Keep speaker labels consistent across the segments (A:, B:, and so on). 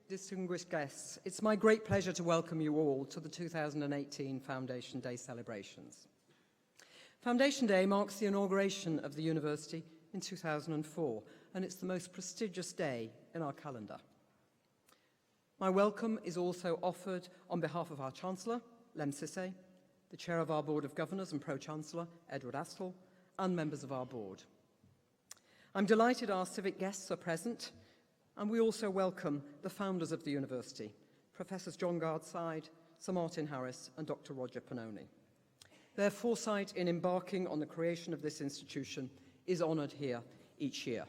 A: distinguished guests, it's my great pleasure to welcome you all to the 2018 Foundation Day celebrations. Foundation Day marks the inauguration of the university in 2004, and it's the most prestigious day in our calendar. My welcome is also offered on behalf of our Chancellor, Lem Sisse, the Chair of our Board of Governors and Pro-Chancellor, Edward Astle, and members of our board. I'm delighted our civic guests are present, and we also welcome the founders of the university, Professors John Gardside, Sir Martin Harris, and Dr. Roger Pannoni. Their foresight in embarking on the creation of this institution is honoured here each year.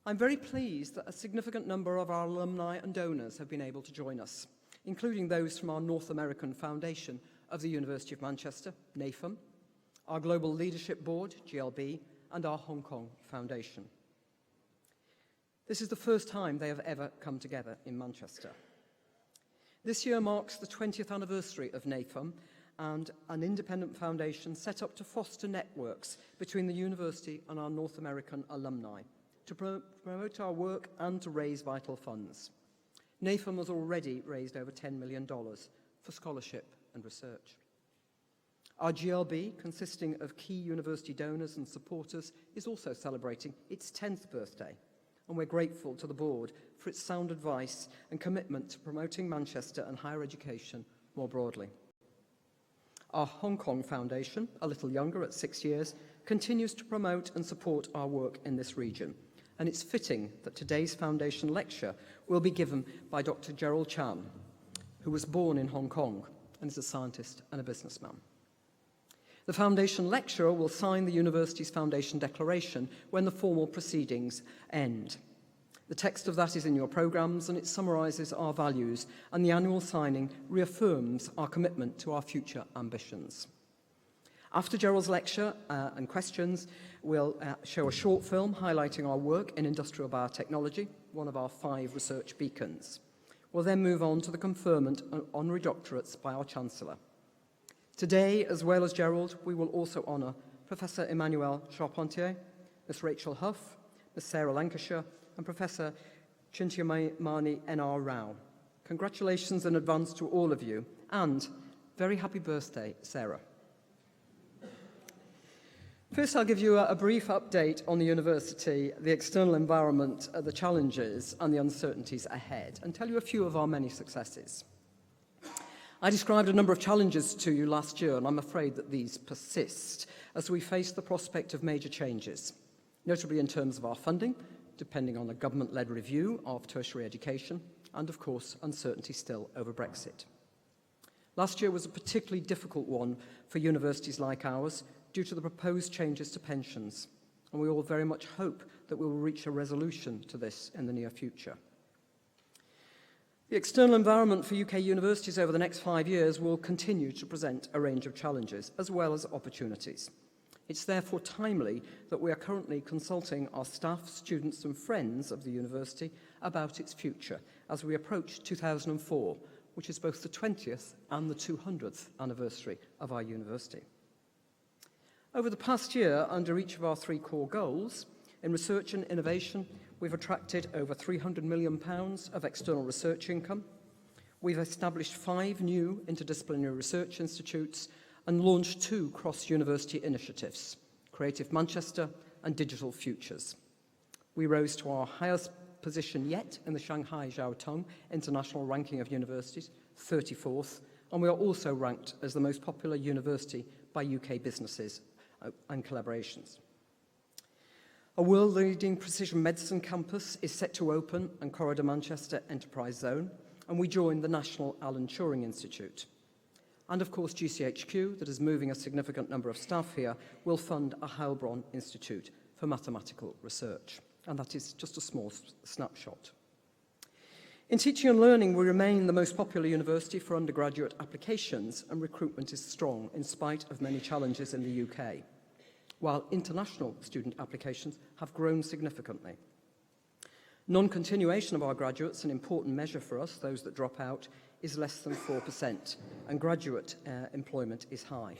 A: I'm very pleased that a significant number of our alumni and donors have been able to join us, including those from our North American Foundation of the University of Manchester, NAFM, our Global Leadership Board, GLB, and our Hong Kong Foundation. This is the first time they have ever come together in Manchester. This year marks the 20th anniversary of NAFM and an independent foundation set up to foster networks between the university and our North American alumni, to promote our work and to raise vital funds. NAFM has already raised over $10 million for scholarship and research. Our GLB, consisting of key university donors and supporters, is also celebrating its 10th birthday, and we're grateful to the board for its sound advice and commitment to promoting Manchester and higher education more broadly. Our Hong Kong Foundation, a little younger at 6 years, continues to promote and support our work in this region, and it's fitting that today's foundation lecture will be given by Dr. Gerald Chan, who was born in Hong Kong and is a scientist and a businessman. The foundation lecturer will sign the university's foundation declaration when the formal proceedings end. The text of that is in your programmes, and it summarises our values, and the annual signing reaffirms our commitment to our future ambitions. After Gerald's lecture and questions, we'll show a short film highlighting our work in industrial biotechnology, one of our 5 research beacons. We'll then move on to the conferment of honorary doctorates by our Chancellor. Today, as well as Gerald, we will also honour Professor Emmanuel Charpentier, Ms. Rachel Huff, Ms. Sarah Lancashire, and Professor Chintamani N.R. Rao. Congratulations in advance to all of you, and very happy birthday, Sarah. First, I'll give you a brief update on the university, the external environment, the challenges and the uncertainties ahead, and tell you a few of our many successes. I described a number of challenges to you last year, and I'm afraid that these persist as we face the prospect of major changes, notably in terms of our funding, depending on a government-led review of tertiary education, and of course, uncertainty still over Brexit. Last year was a particularly difficult one for universities like ours due to the proposed changes to pensions, and we all very much hope that we will reach a resolution to this in the near future. The external environment for UK universities over the next 5 years will continue to present a range of challenges as well as opportunities. It's therefore timely that we are currently consulting our staff, students and friends of the university about its future as we approach 2004, which is both the 20th and the 200th anniversary of our university. Over the past year, under each of our 3 core goals, in research and innovation, we've attracted over £300 million of external research income. We've established 5 new interdisciplinary research institutes and launched 2 cross-university initiatives, Creative Manchester and Digital Futures. We rose to our highest position yet in the Shanghai Jiao Tong International Ranking of Universities, 34th, and we are also ranked as the most popular university by UK businesses and collaborations. A world-leading precision medicine campus is set to open in Corridor Manchester Enterprise Zone, and we joined the National Alan Turing Institute. And of course, GCHQ, that is moving a significant number of staff here, will fund a Heilbronn Institute for mathematical research. And that is just a small snapshot. In teaching and learning, we remain the most popular university for undergraduate applications, and recruitment is strong in spite of many challenges in the UK, while international student applications have grown significantly. Non-continuation of our graduates, an important measure for us, those that drop out, is less than 4%, and graduate employment is high.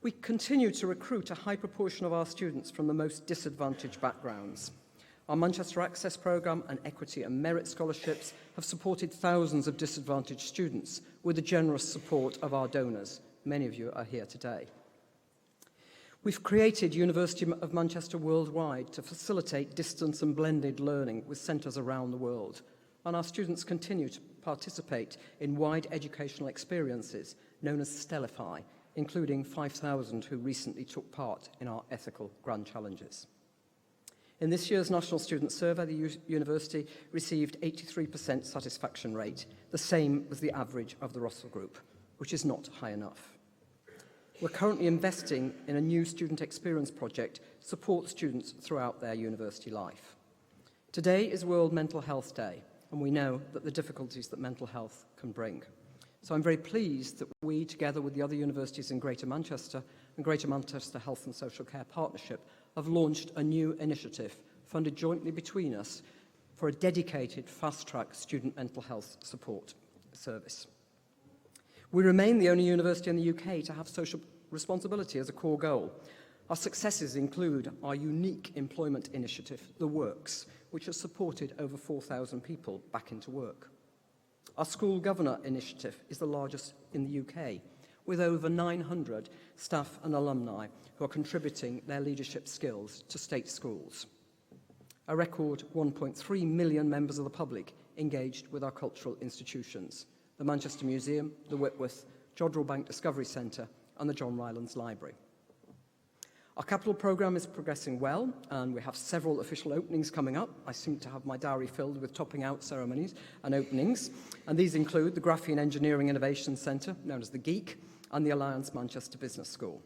A: We continue to recruit a high proportion of our students from the most disadvantaged backgrounds. Our Manchester Access Programme and Equity and Merit Scholarships have supported thousands of disadvantaged students with the generous support of our donors. Many of you are here today. We've created University of Manchester Worldwide to facilitate distance and blended learning with centres around the world. And our students continue to participate in wide educational experiences known as Stellify, including 5,000 who recently took part in our ethical grand challenges. In this year's National Student Survey, the university received 83% satisfaction rate, the same as the average of the Russell Group, which is not high enough. We're currently investing in a new student experience project to support students throughout their university life. Today is World Mental Health Day, and we know that the difficulties that mental health can bring. So I'm very pleased that we, together with the other universities in Greater Manchester and Greater Manchester Health and Social Care Partnership, have launched a new initiative funded jointly between us for a dedicated fast-track student mental health support service. We remain the only university in the UK to have social responsibility as a core goal. Our successes include our unique employment initiative, The Works, which has supported over 4,000 people back into work. Our School Governor initiative is the largest in the UK, with over 900 staff and alumni who are contributing their leadership skills to state schools. A record 1.3 million members of the public engaged with our cultural institutions, the Manchester Museum, the Whitworth, Jodrell Bank Discovery Centre and the John Rylands Library. Our capital programme is progressing well, and we have several official openings coming up. I seem to have my diary filled with topping out ceremonies and openings, and these include the Graphene Engineering Innovation Centre, known as the GEEK, and the Alliance Manchester Business School.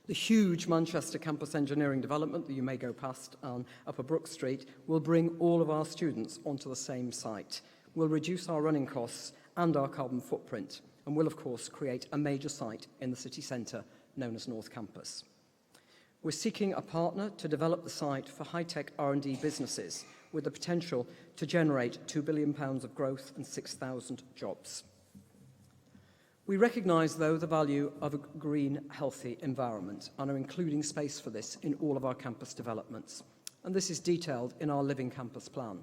A: The huge Manchester campus engineering development that you may go past on Upper Brook Street will bring all of our students onto the same site, will reduce our running costs and our carbon footprint, and will, of course, create a major site in the city centre known as North Campus. We're seeking a partner to develop the site for high-tech R&D businesses with the potential to generate £2 billion of growth and 6,000 jobs. We recognise, though, the value of a green, healthy environment and are including space for this in all of our campus developments. And this is detailed in our Living Campus plan.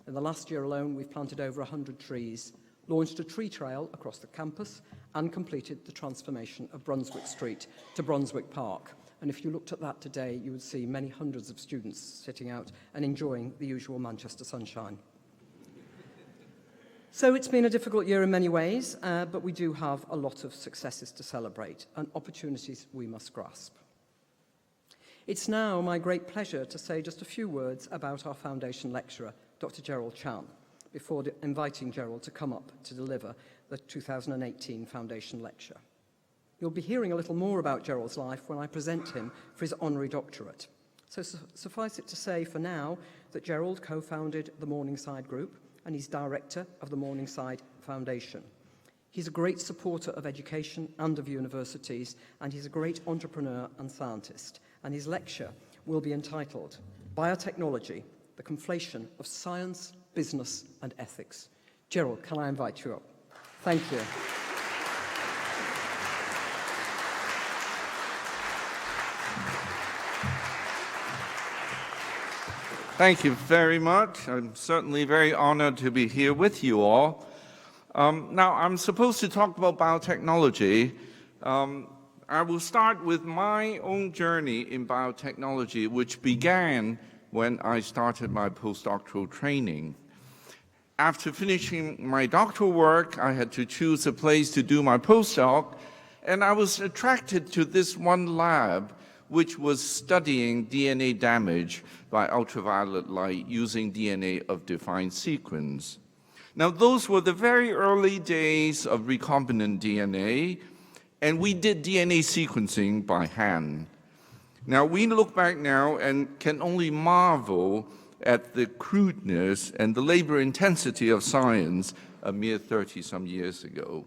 A: In the last year alone, we've planted over 100 trees, launched a tree trail across the campus, and completed the transformation of Brunswick Street to Brunswick Park. And if you looked at that today, you would see many hundreds of students sitting out and enjoying the usual Manchester sunshine. So it's been a difficult year in many ways, but we do have a lot of successes to celebrate and opportunities we must grasp. It's now my great pleasure to say just a few words about our foundation lecturer, Dr. Gerald Chan, before inviting Gerald to come up to deliver the 2018 foundation lecture. You'll be hearing a little more about Gerald's life when I present him for his honorary doctorate. So suffice it to say for now that Gerald co-founded the Morningside Group and he's director of the Morningside Foundation. He's a great supporter of education and of universities, and he's a great entrepreneur and scientist. And his lecture will be entitled Biotechnology, the Conflation of Science, Business and Ethics. Gerald, can I invite you up? Thank you.
B: Thank you very much. I'm certainly very honored to be here with you all. Now, I'm supposed to talk about biotechnology. I will start with my own journey in biotechnology, which began when I started my postdoctoral training. After finishing my doctoral work, I had to choose a place to do my postdoc, and I was attracted to this one lab which was studying DNA damage by ultraviolet light using DNA of defined sequence. Now, those were the very early days of recombinant DNA, and we did DNA sequencing by hand. Now, we look back now and can only marvel at the crudeness and the labor intensity of science a mere 30-some years ago.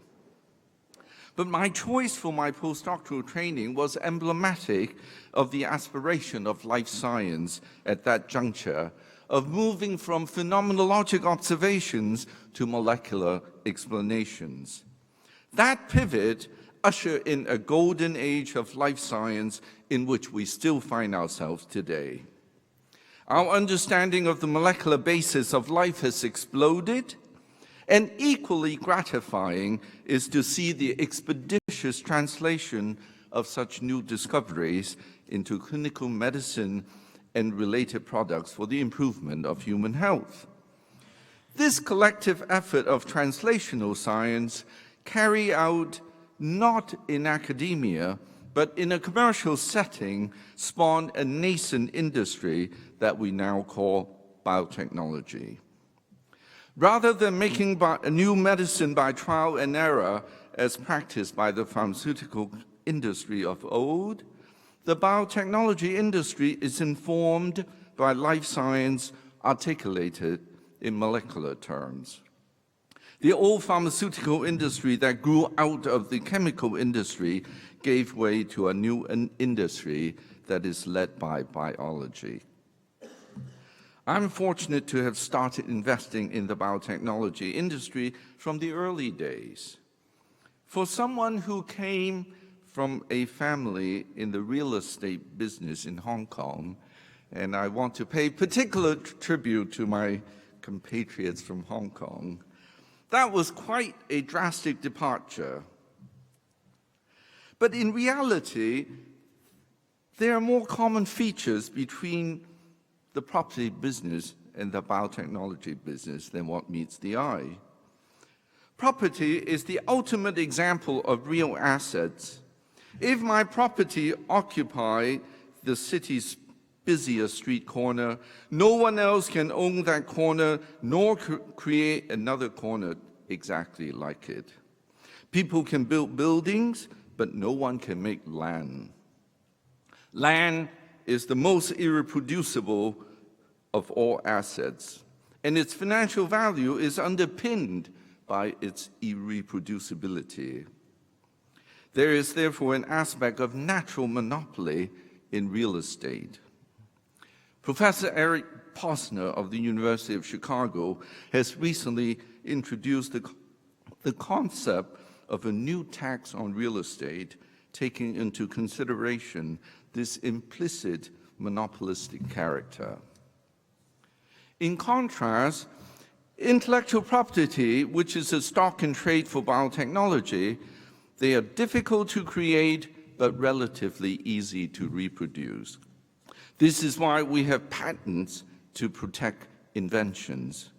B: But my choice for my postdoctoral training was emblematic of the aspiration of life science at that juncture, of moving from phenomenologic observations to molecular explanations. That pivot ushered in a golden age of life science in which we still find ourselves today. Our understanding of the molecular basis of life has exploded, and equally gratifying is to see the expeditious translation of such new discoveries into clinical medicine and related products for the improvement of human health. This collective effort of translational science carried out not in academia, but in a commercial setting, spawned a nascent industry that we now call biotechnology. Rather than making a new medicine by trial and error, as practiced by the pharmaceutical industry of old, the biotechnology industry is informed by life science articulated in molecular terms. The old pharmaceutical industry that grew out of the chemical industry gave way to a new industry that is led by biology. I'm fortunate to have started investing in the biotechnology industry from the early days. For someone who came from a family in the real estate business in Hong Kong, and I want to pay particular tribute to my compatriots from Hong Kong, that was quite a drastic departure. But in reality, there are more common features between the property business and the biotechnology business than what meets the eye. Property is the ultimate example of real assets. If my property occupies the city's busiest street corner, no one else can own that corner nor create another corner exactly like it. People can build buildings, but no one can make land. Land is the most irreproducible of all assets, and its financial value is underpinned by its irreproducibility. There is therefore an aspect of natural monopoly in real estate. Professor Eric Posner of the University of Chicago has recently introduced the concept of a new tax on real estate, taking into consideration this implicit monopolistic character. In contrast, intellectual property, which is a stock in trade for biotechnology, they are difficult to create but relatively easy to reproduce. This is why we have patents to protect inventions.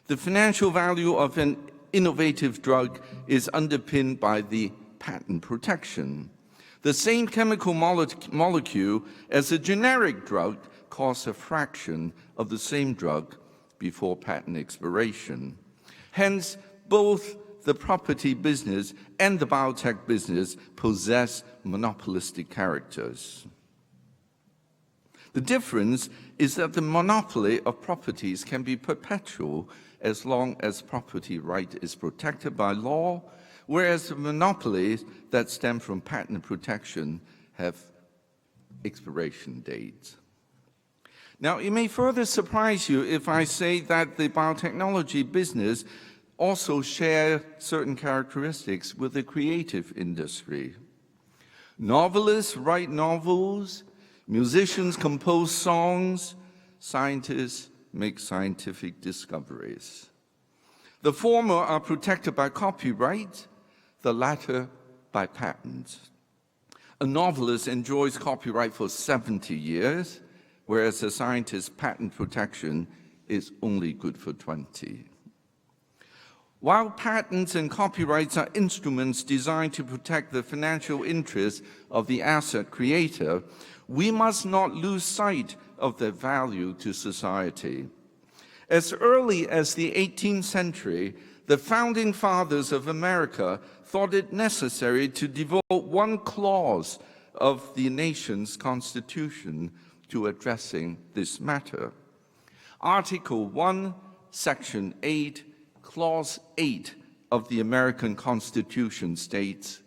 B: The financial value of an innovative drug is underpinned by the patent protection. The same chemical molecule as a generic drug costs a fraction of the same drug before patent expiration. Hence, both the property business and the biotech business possess monopolistic characters. The difference is that the monopoly of properties can be perpetual as long as property right is protected by law, whereas the monopolies that stem from patent protection have expiration dates. Now, it may further surprise you if I say that the biotechnology business also shares certain characteristics with the creative industry. Novelists write novels, musicians compose songs, scientists make scientific discoveries. The former are protected by copyright, the latter by patents. A novelist enjoys copyright for 70 years, whereas a scientist's patent protection is only good for 20. While patents and copyrights are instruments designed to protect the financial interests of the asset creator, we must not lose sight of their value to society. As early as the 18th century, the founding fathers of America thought it necessary to devote one clause of the nation's constitution to addressing this matter. Article 1, Section 8, Clause 8 of the American Constitution states,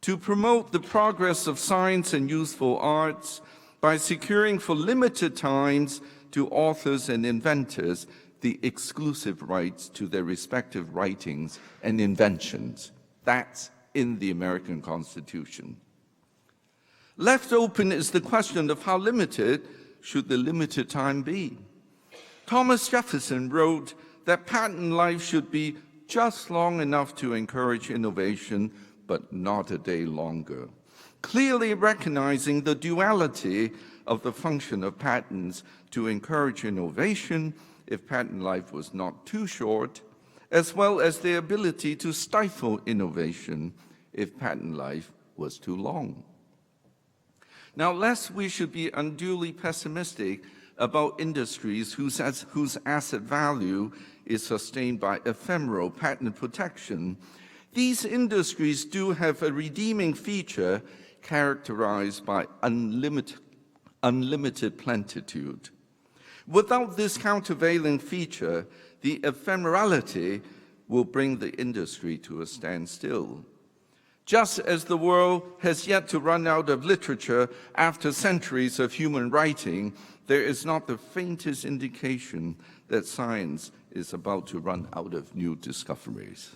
B: "To promote the progress of science and useful arts by securing for limited times to authors and inventors the exclusive rights to their respective writings and inventions." That's in the American Constitution. Left open is the question of how limited should the limited time be? Thomas Jefferson wrote that patent life should be just long enough to encourage innovation, but not a day longer. Clearly recognizing the duality of the function of patents to encourage innovation if patent life was not too short, as well as the ability to stifle innovation if patent life was too long. Now, lest we should be unduly pessimistic about industries whose asset value is sustained by ephemeral patent protection, these industries do have a redeeming feature characterized by unlimited plenitude. Without this countervailing feature, the ephemerality will bring the industry to a standstill. Just as the world has yet to run out of literature after centuries of human writing, there is not the faintest indication that science is about to run out of new discoveries.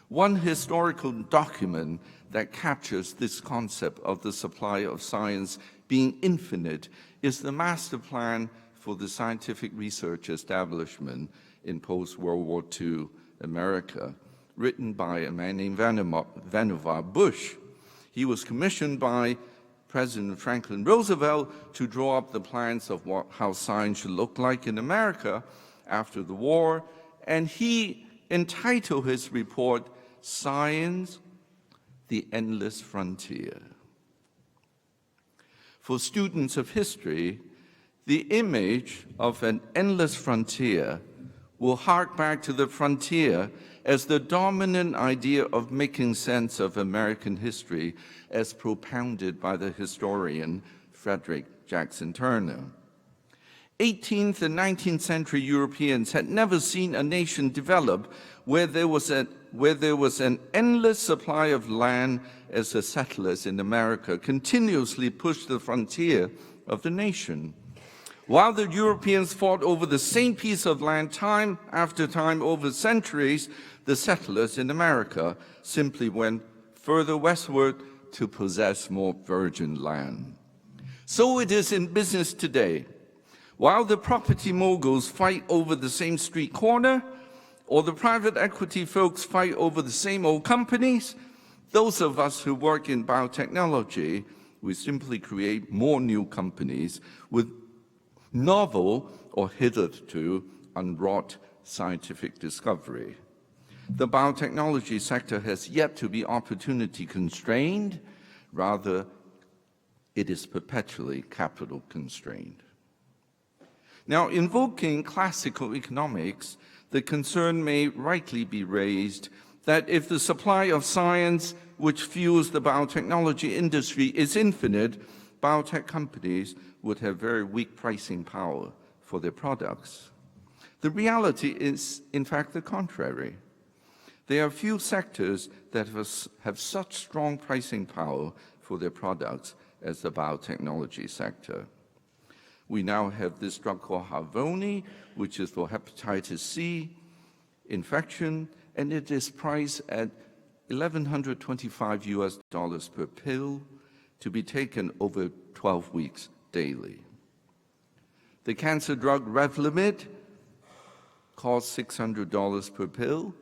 B: One historical document that captures this concept of the supply of science being infinite is the Master Plan for the Scientific Research Establishment in post-World War II America, written by a man named Vannevar Bush. He was commissioned by President Franklin Roosevelt to draw up the plans of how science should look like in America after the war, and he entitled his report, Science, the Endless Frontier. For students of history, the image of an endless frontier will hark back to the frontier as the dominant idea of making sense of American history as propounded by the historian Frederick Jackson Turner. 18th and 19th century Europeans had never seen a nation develop where there was an endless supply of land as the settlers in America continuously pushed the frontier of the nation. While the Europeans fought over the same piece of land time after time over centuries, the settlers in America simply went further westward to possess more virgin land. So it is in business today. While the property moguls fight over the same street corner, or the private equity folks fight over the same old companies, those of us who work in biotechnology, we simply create more new companies with novel or hitherto unwrought scientific discovery. The biotechnology sector has yet to be opportunity constrained, rather it is perpetually capital constrained. Now, invoking classical economics, the concern may rightly be raised that if the supply of science which fuels the biotechnology industry is infinite, biotech companies would have very weak pricing power for their products. The reality is, in fact, the contrary. There are few sectors that have such strong pricing power for their products as the biotechnology sector. We now have this drug called Harvoni, which is for hepatitis C infection, and it is priced at $1,125 per pill to be taken over 12 weeks daily. The cancer drug Revlimid costs $600 per pill,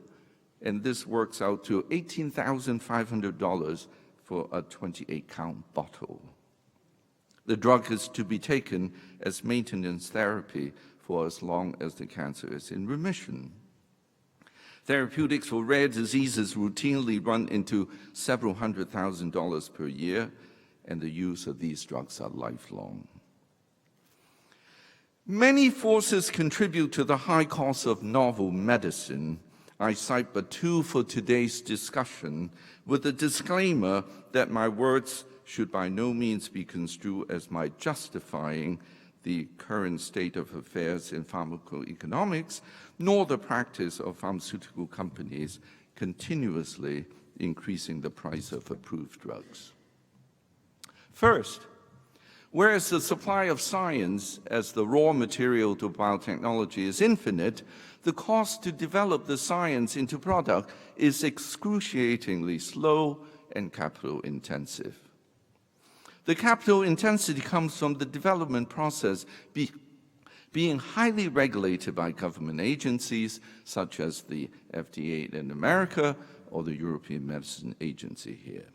B: and this works out to $18,500 for a 28-count bottle. The drug is to be taken as maintenance therapy for as long as the cancer is in remission. Therapeutics for rare diseases routinely run into several $100,000 per year, and the use of these drugs are lifelong. Many forces contribute to the high cost of novel medicine. I cite but two for today's discussion, with a disclaimer that my words should by no means be construed as my justifying the current state of affairs in pharmacoeconomics, nor the practice of pharmaceutical companies continuously increasing the price of approved drugs. First, whereas the supply of science as the raw material to biotechnology is infinite, the cost to develop the science into product is excruciatingly slow and capital intensive. The capital intensity comes from the development process being highly regulated by government agencies such as the FDA in America or the European Medicine Agency here.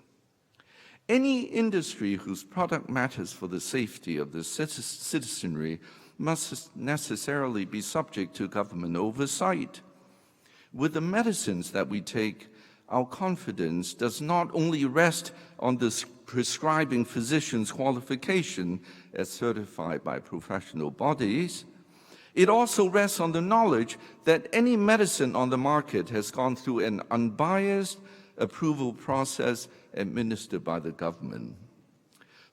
B: Any industry whose product matters for the safety of the citizenry must necessarily be subject to government oversight. With the medicines that we take, our confidence does not only rest on the prescribing physician's qualification as certified by professional bodies, it also rests on the knowledge that any medicine on the market has gone through an unbiased approval process administered by the government.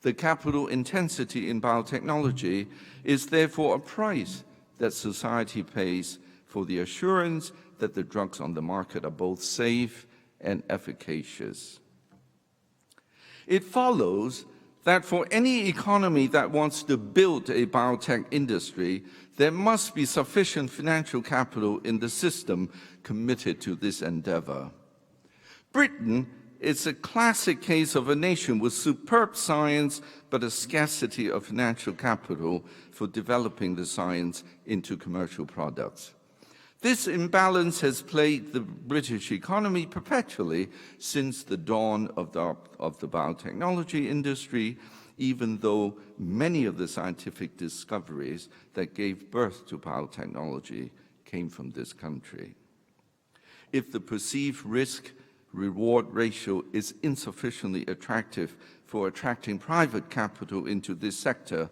B: The capital intensity in biotechnology is therefore a price that society pays for the assurance that the drugs on the market are both safe and efficacious. It follows that for any economy that wants to build a biotech industry, there must be sufficient financial capital in the system committed to this endeavor. Britain is a classic case of a nation with superb science, but a scarcity of financial capital for developing the science into commercial products. This imbalance has plagued the British economy perpetually since the dawn of the biotechnology industry, even though many of the scientific discoveries that gave birth to biotechnology came from this country. If the perceived risk-reward ratio is insufficiently attractive for attracting private capital into this sector,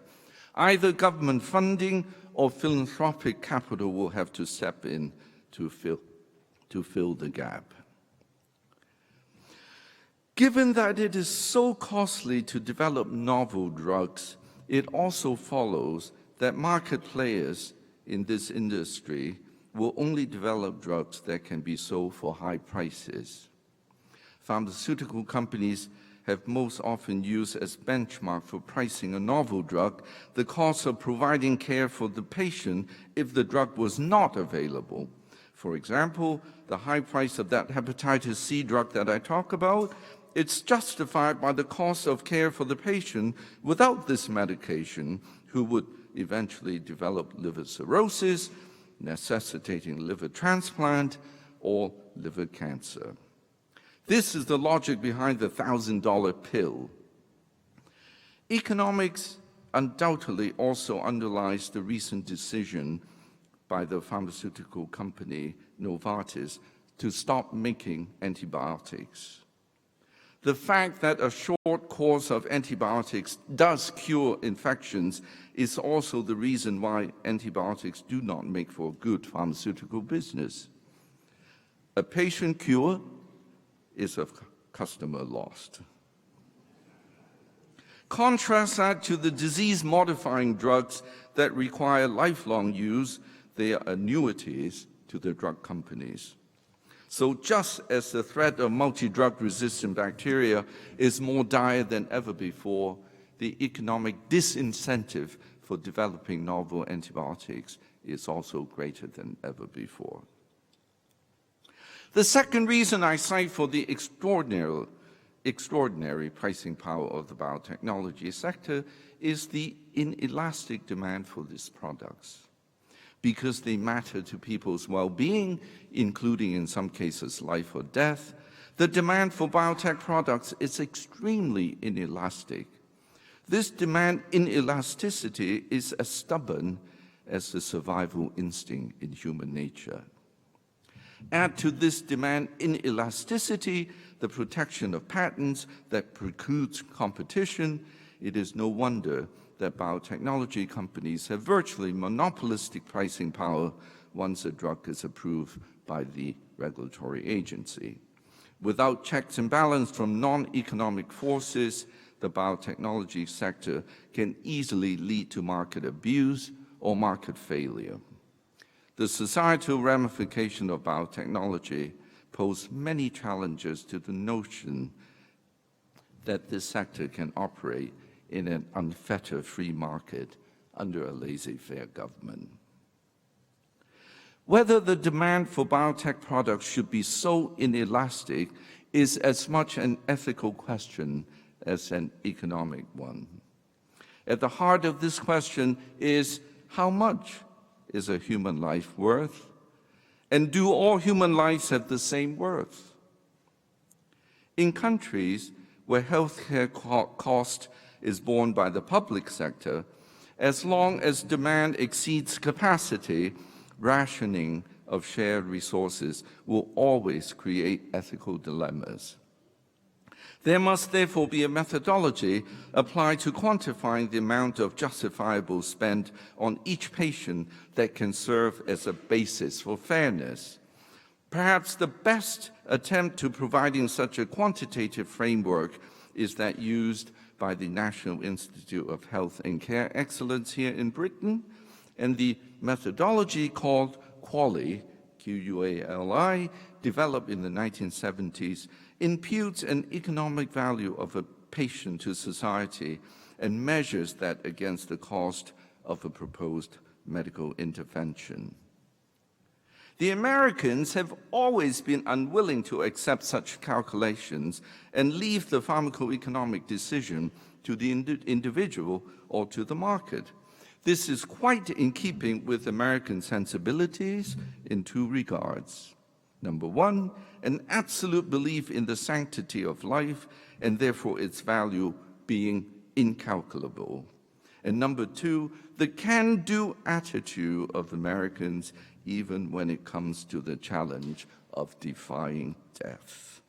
B: either government funding or philanthropic capital will have to step in to fill the gap. Given that it is so costly to develop novel drugs, it also follows that market players in this industry will only develop drugs that can be sold for high prices. Pharmaceutical companies have most often used as benchmark for pricing a novel drug the cost of providing care for the patient if the drug was not available. For example, the high price of that hepatitis C drug that I talk about, it's justified by the cost of care for the patient without this medication, who would eventually develop liver cirrhosis, necessitating liver transplant, or liver cancer. This is the logic behind the $1,000 pill. Economics undoubtedly also underlies the recent decision by the pharmaceutical company Novartis to stop making antibiotics. The fact that a short course of antibiotics does cure infections is also the reason why antibiotics do not make for good pharmaceutical business. A patient cure is a customer lost. Contrast that to the disease-modifying drugs that require lifelong use. They are annuities to the drug companies. So just as the threat of multi-drug resistant bacteria is more dire than ever before, the economic disincentive for developing novel antibiotics is also greater than ever before. The second reason I cite for the extraordinary pricing power of the biotechnology sector is the inelastic demand for these products. Because they matter to people's well-being, including in some cases life or death, the demand for biotech products is extremely inelastic. This demand inelasticity is as stubborn as the survival instinct in human nature. Add to this demand inelasticity the protection of patents that precludes competition. It is no wonder that biotechnology companies have virtually monopolistic pricing power once a drug is approved by the regulatory agency. Without checks and balances from non-economic forces, the biotechnology sector can easily lead to market abuse or market failure. The societal ramifications of biotechnology pose many challenges to the notion that this sector can operate in an unfettered free market under a laissez-faire government. Whether the demand for biotech products should be so inelastic is as much an ethical question as an economic one. At the heart of this question is, how much is a human life worth? And do all human lives have the same worth? In countries where healthcare cost is borne by the public sector, as long as demand exceeds capacity, rationing of shared resources will always create ethical dilemmas. There must therefore be a methodology applied to quantifying the amount of justifiable spend on each patient that can serve as a basis for fairness. Perhaps the best attempt to providing such a quantitative framework is that used by the National Institute of Health and Care Excellence here in Britain, and the methodology called QUALI, Q-U-A-L-I, developed in the 1970s, imputes an economic value of a patient to society and measures that against the cost of a proposed medical intervention. The Americans have always been unwilling to accept such calculations and leave the pharmacoeconomic decision to the individual or to the market. This is quite in keeping with American sensibilities in two regards. Number one, an absolute belief in the sanctity of life and therefore its value being incalculable. And number two, the can-do attitude of Americans even when it comes to the challenge of defying death.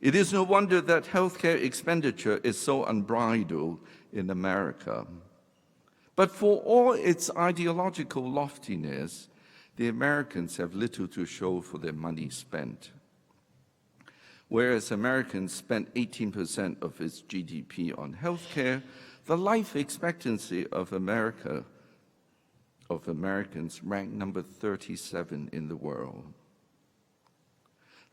B: It is no wonder that healthcare expenditure is so unbridled in America. But for all its ideological loftiness, the Americans have little to show for their money spent. Whereas Americans spent 18% of its GDP on healthcare, the life expectancy of Americans ranked number 37 in the world.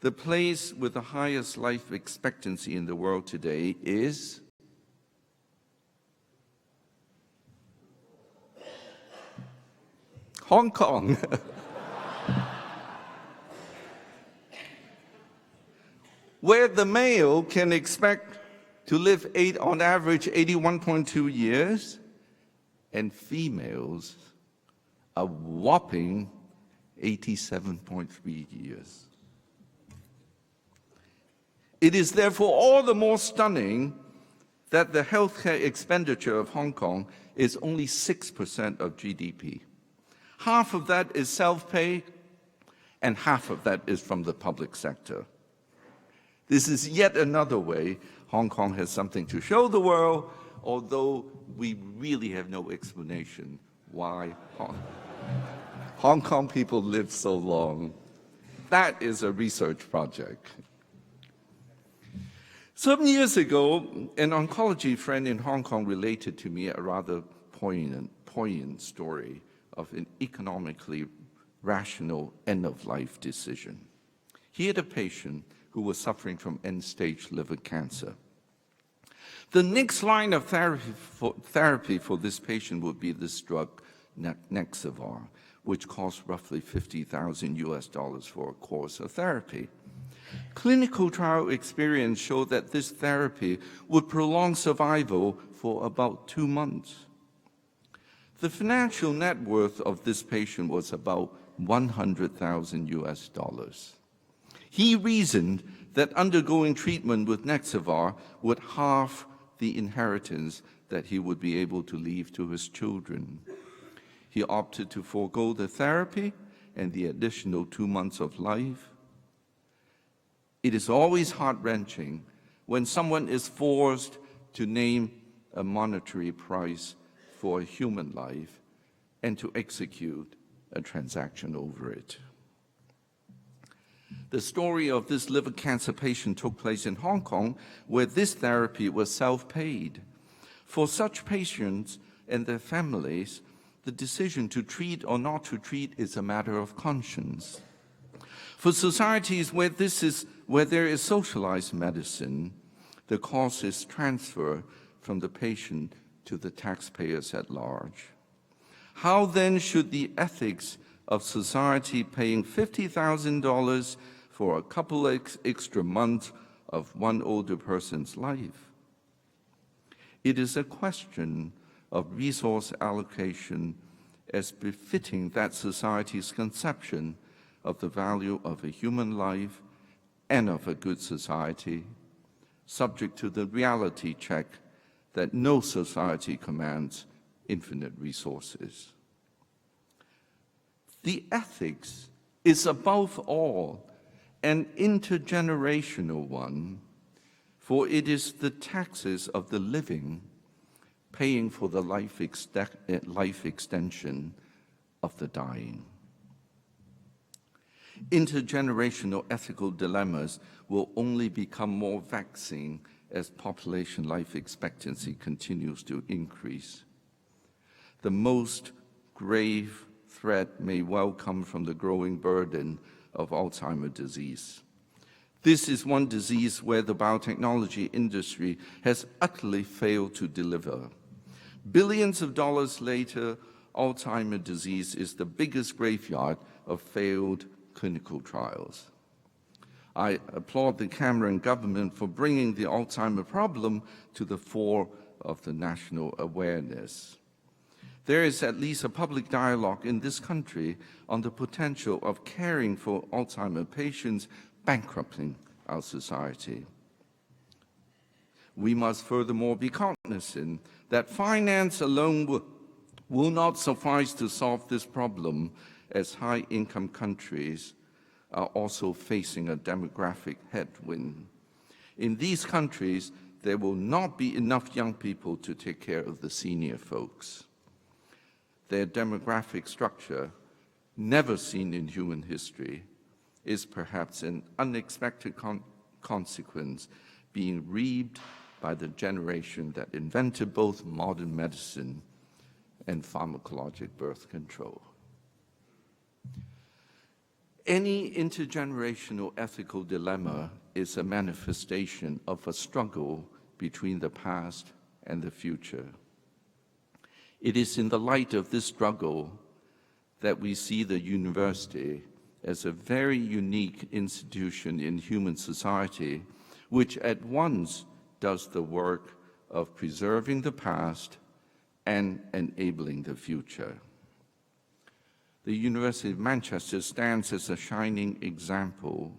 B: The place with the highest life expectancy in the world today is Hong Kong. Where the male can expect to live on average 81.2 years, and females a whopping 87.3 years. It is therefore all the more stunning that the healthcare expenditure of Hong Kong is only 6% of GDP. Half of that is self-pay, and half of that is from the public sector. This is yet another way Hong Kong has something to show the world, although we really have no explanation why Hong Kong people live so long. That is a research project. Some years ago, an oncology friend in Hong Kong related to me a rather poignant story of an economically rational end-of-life decision. He had a patient who was suffering from end-stage liver cancer. The next line of therapy for this patient would be this drug, Nexavar, which costs roughly $50,000 for a course of therapy. Clinical trial experience showed that this therapy would prolong survival for about 2 months. The financial net worth of this patient was about $100,000. He reasoned that undergoing treatment with Nexavar would halve the inheritance that he would be able to leave to his children. He opted to forego the therapy and the additional 2 months of life. It is always heart-wrenching when someone is forced to name a monetary price for a human life and to execute a transaction over it. The story of this liver cancer patient took place in Hong Kong, where this therapy was self-paid. For such patients and their families, the decision to treat or not to treat is a matter of conscience. For societies where there is socialized medicine, the cost is transferred from the patient to the taxpayers at large. How then should the ethics of society paying $50,000 for a couple extra months of one older person's life It is a question of resource allocation as befitting that society's conception of the value of a human life and of a good society, subject to the reality check that no society commands infinite resources. The ethics is above all an intergenerational one, for it is the taxes of the living paying for the life extension of the dying. Intergenerational ethical dilemmas will only become more vexing as population life expectancy continues to increase. The most grave threat may well come from the growing burden of Alzheimer disease. This is one disease where the biotechnology industry has utterly failed to deliver. Billions of dollars later, Alzheimer disease is the biggest graveyard of failed clinical trials. I applaud the Cameron government for bringing the Alzheimer problem to the fore of the national awareness. There is at least a public dialogue in this country on the potential of caring for Alzheimer patients bankrupting our society. We must furthermore be cognizant that finance alone will not suffice to solve this problem, as high-income countries are also facing a demographic headwind. In these countries, there will not be enough young people to take care of the senior folks. Their demographic structure, never seen in human history, is perhaps an unexpected consequence being reaped by the generation that invented both modern medicine and pharmacologic birth control. Any intergenerational ethical dilemma is a manifestation of a struggle between the past and the future. It is in the light of this struggle that we see the university as a very unique institution in human society, which at once does the work of preserving the past and enabling the future. The University of Manchester stands as a shining example.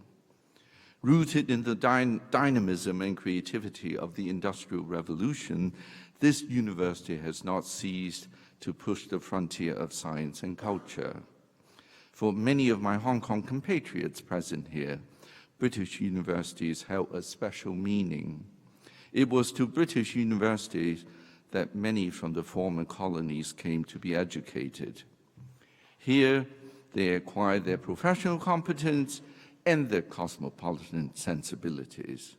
B: Rooted in the dynamism and creativity of the Industrial Revolution, this university has not ceased to push the frontier of science and culture. For many of my Hong Kong compatriots present here, British universities held a special meaning. It was to British universities that many from the former colonies came to be educated. Here, they acquired their professional competence and their cosmopolitan sensibilities.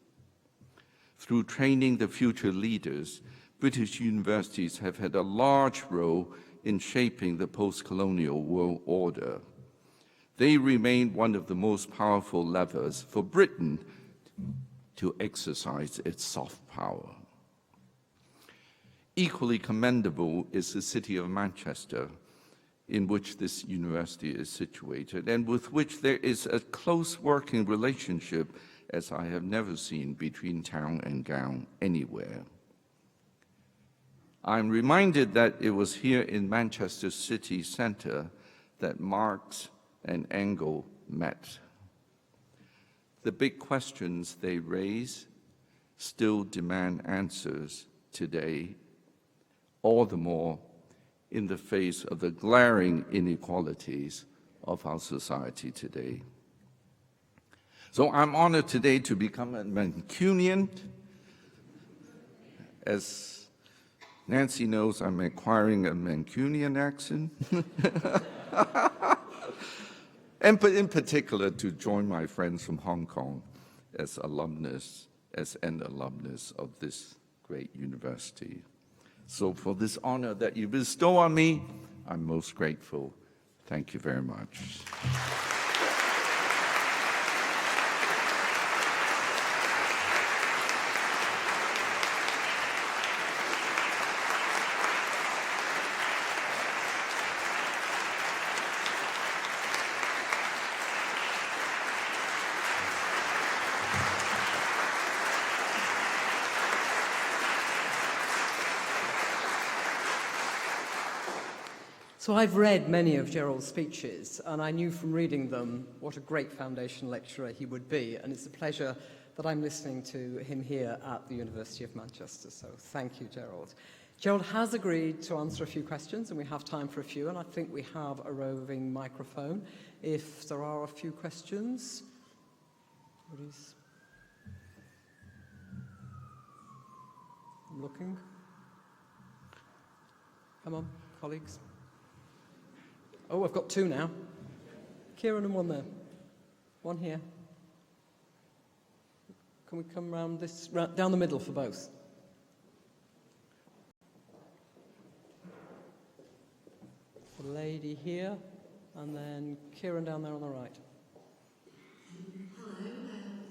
B: Through training the future leaders, British universities have had a large role in shaping the post-colonial world order. They remain one of the most powerful levers for Britain to exercise its soft power. Equally commendable is the city of Manchester, in which this university is situated, and with which there is a close working relationship as I have never seen between town and gown anywhere. I'm reminded that it was here in Manchester city centre that Marx and Engels met. The big questions they raise still demand answers today, all the more in the face of the glaring inequalities of our society today. So I'm honored today to become a Mancunian. As Nancy knows, I'm acquiring a Mancunian accent. And in particular, to join my friends from Hong Kong as an alumnus of this great university. So for this honor that you bestow on me, I'm most grateful. Thank you very much.
A: So I've read many of Gerald's speeches, and I knew from reading them what a great foundation lecturer he would be, and it's a pleasure that I'm listening to him here at the University of Manchester. So thank you, Gerald. Gerald has agreed to answer a few questions, and we have time for a few, and I think we have a roving microphone. If there are a few questions, please. I'm looking. Come on, colleagues. Oh, I've got two now. Kieran and one there. One here. Can we come round this, down the middle for both? The lady here, and then Kieran down there on the right.
C: Hello,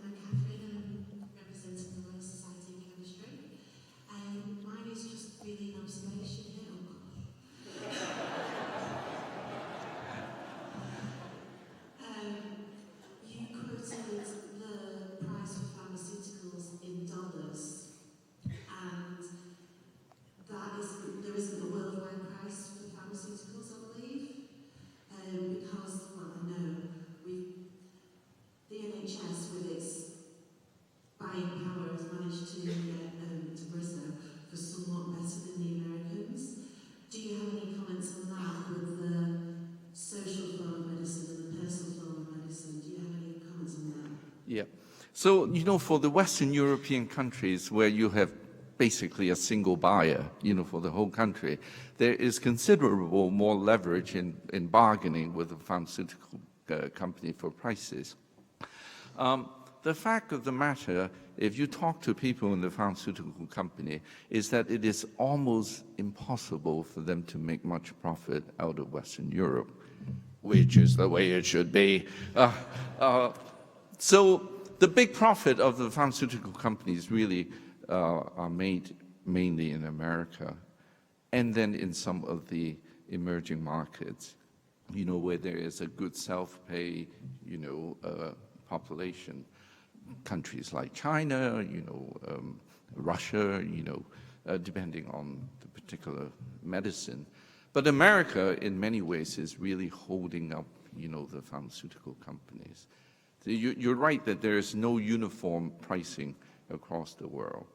C: I'm Catherine, I'm representing the Royal Society of Chemistry. Mine is just really an observation here. Oh gosh. You quoted the price for pharmaceuticals in dollars, and there isn't a worldwide price for pharmaceuticals, I believe, because, well, I know the NHS with its buying power has managed to get Tagrisso for somewhat better than the Americans. Do you have any comments on that with the social flow of medicine and the personal flow of medicine? Do you have any comments on that?
B: Yeah. So, for the Western European countries where you have basically a single buyer, for the whole country, there is considerable more leverage in bargaining with the pharmaceutical company for prices. The fact of the matter, if you talk to people in the pharmaceutical company, is that it is almost impossible for them to make much profit out of Western Europe, which is the way it should be. So the big profit of the pharmaceutical companies really are made mainly in America, and then in some of the emerging markets, where there is a good self-pay, population. Countries like China, Russia, depending on the particular medicine. But America, in many ways, is really holding up, the pharmaceutical companies. So you're right that there is no uniform pricing across the world.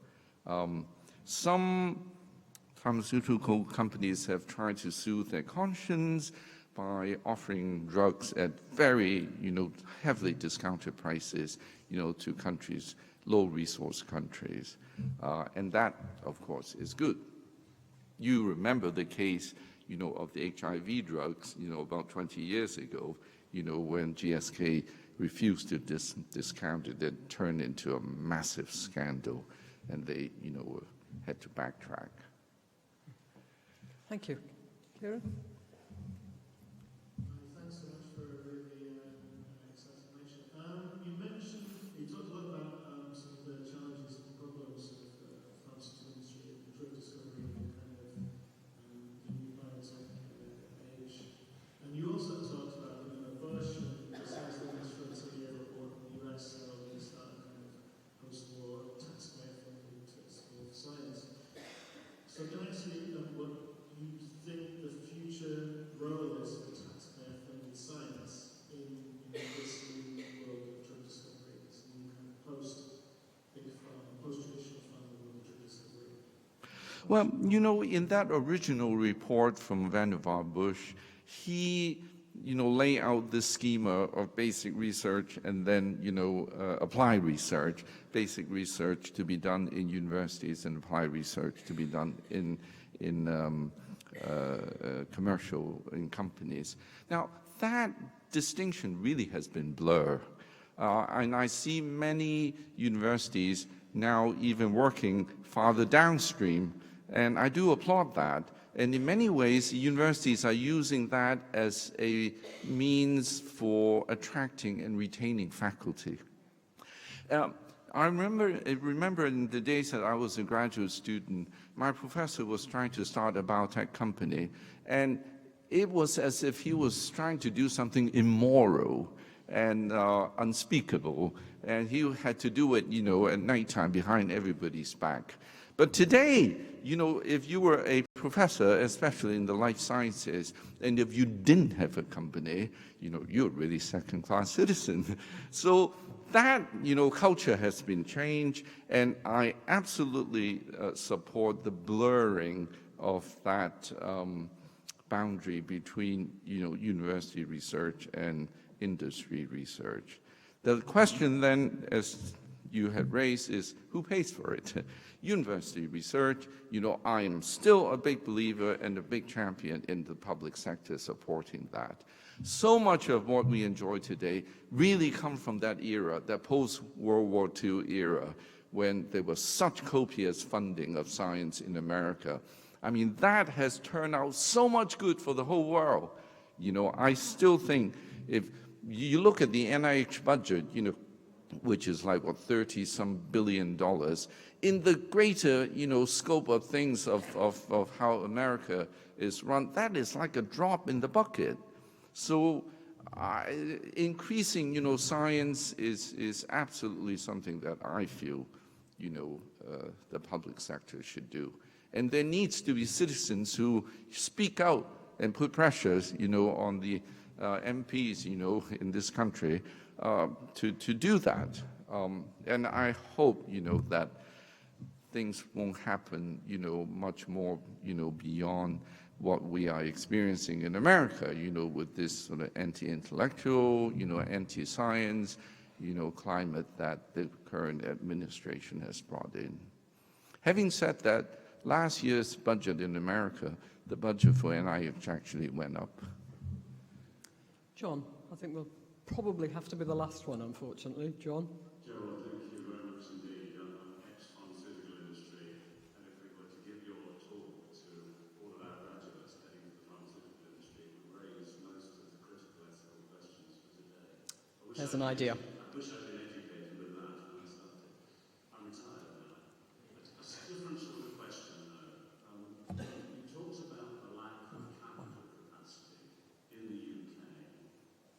B: Some pharmaceutical companies have tried to soothe their conscience by offering drugs at very, heavily discounted prices, to countries, low-resource countries. And that, of course, is good. You remember the case, of the HIV drugs, about 20 years ago, when GSK refused to discount it, it turned into a massive scandal, and they, had to backtrack.
A: Thank you. Kieran?
D: Thanks so much for a really exciting lecture. You talked a lot about some of the challenges and problems of the pharmaceutical industry and drug discovery and kind of the new biotech age. And you also talked about being a bullish and besides the next frontier or the US, so we're going to start a kind of post-war taxpayer-funded school of science. So can I ask you what you think the future role is for taxpayer-funded science in this new world of drug discovery, this new kind of post-big pharma, post-traditional pharma world of drug discovery?
B: Well, in that original report from Vannevar Bush, he, lay out this schema of basic research and then, applied research, basic research to be done in universities and applied research to be done in commercial in companies. Now, that distinction really has been blurred. And I see many universities now even working farther downstream, and I do applaud that. And in many ways, universities are using that as a means for attracting and retaining faculty. I remember in the days that I was a graduate student, my professor was trying to start a biotech company, and it was as if he was trying to do something immoral and unspeakable, and he had to do it, at nighttime behind everybody's back. But today, if you were a professor, especially in the life sciences, and if you didn't have a company, you're really second-class citizen. So that, culture has been changed, and I absolutely support the blurring of that boundary between, university research and industry research. The question then, as you had raised, is who pays for it? University research, I am still a big believer and a big champion in the public sector supporting that. So much of what we enjoy today really comes from that era, that post-World War II era, when there was such copious funding of science in America. I mean, that has turned out so much good for the whole world. I still think if you look at the NIH budget, which is like, 30-some billion dollars, in the greater, scope of things of how America is run, that is like a drop in the bucket. So increasing, science is absolutely something that I feel, the public sector should do. And there needs to be citizens who speak out and put pressures, on the MPs, in this country to do that. And I hope, that things won't happen, much more, beyond what we are experiencing in America, with this sort of anti-intellectual, anti-science, climate that the current administration has brought in. Having said that, last year's budget in America, the budget for NIH actually went up.
A: John, I think we'll probably have to be the last one, unfortunately. John?
E: Gerald, thank you very much indeed. I'm ex-pharmaceutical industry, and if we were to give your talk to all of our graduates heading to the pharmaceutical industry, it would raise most of the critical ethical questions for today.
A: There's an idea.
E: I wish I'd been educated with that when I started. I'm retired now. But a different sort of question, though. You talked about the lack of capital capacity in the UK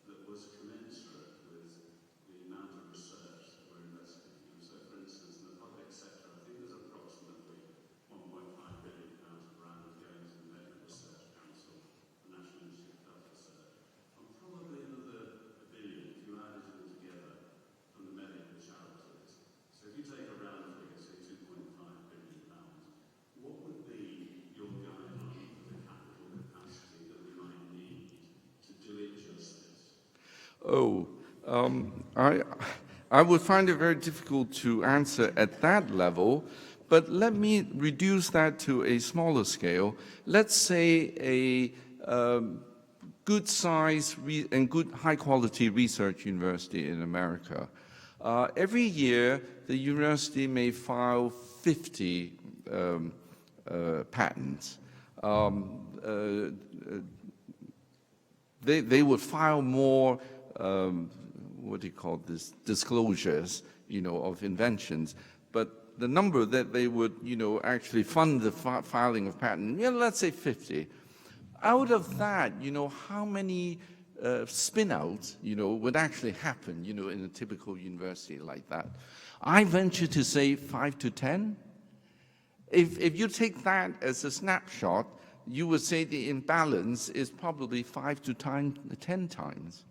E: that was commensurate with the amount of research that we're investing in. So, for instance, in the public sector, I think there's approximately £1.5 billion per annum going to the Medical Research Council, the National Institute of Health Research, and probably another £1 billion if you add it all together from the medical charities. So if you take a round figure, say £2.5 billion, what would be your guideline for the capital capacity that we might need to do it justice?
B: I would find it very difficult to answer at that level, but let me reduce that to a smaller scale. Let's say a good size and good high quality research university in America. Every year, the university may file 50 patents. They would file more, disclosures, of inventions. But the number that they would, actually fund the filing of patent, let's say 50. Out of that, how many spin-outs, would actually happen, in a typical university like that? I venture to say 5 to 10. If you take that as a snapshot, you would say the imbalance is probably 5 to 10 times.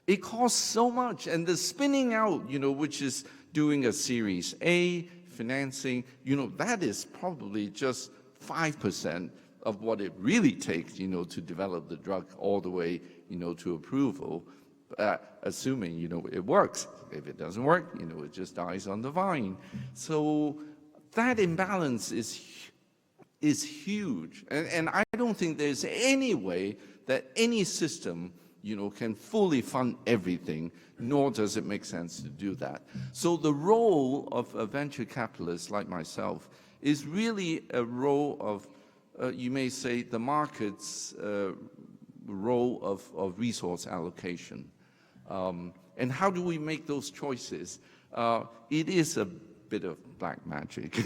B: It costs so much, and the spinning out, which is doing a Series A financing, that is probably just 5% of what it really takes, to develop the drug all the way, to approval, assuming, it works. If it doesn't work, it just dies on the vine. So that imbalance is huge, and I don't think there's any way that any system, can fully fund everything, nor does it make sense to do that. So the role of a venture capitalist like myself is really a role of, you may say, the market's role of resource allocation. And how do we make those choices? It is a bit of black magic.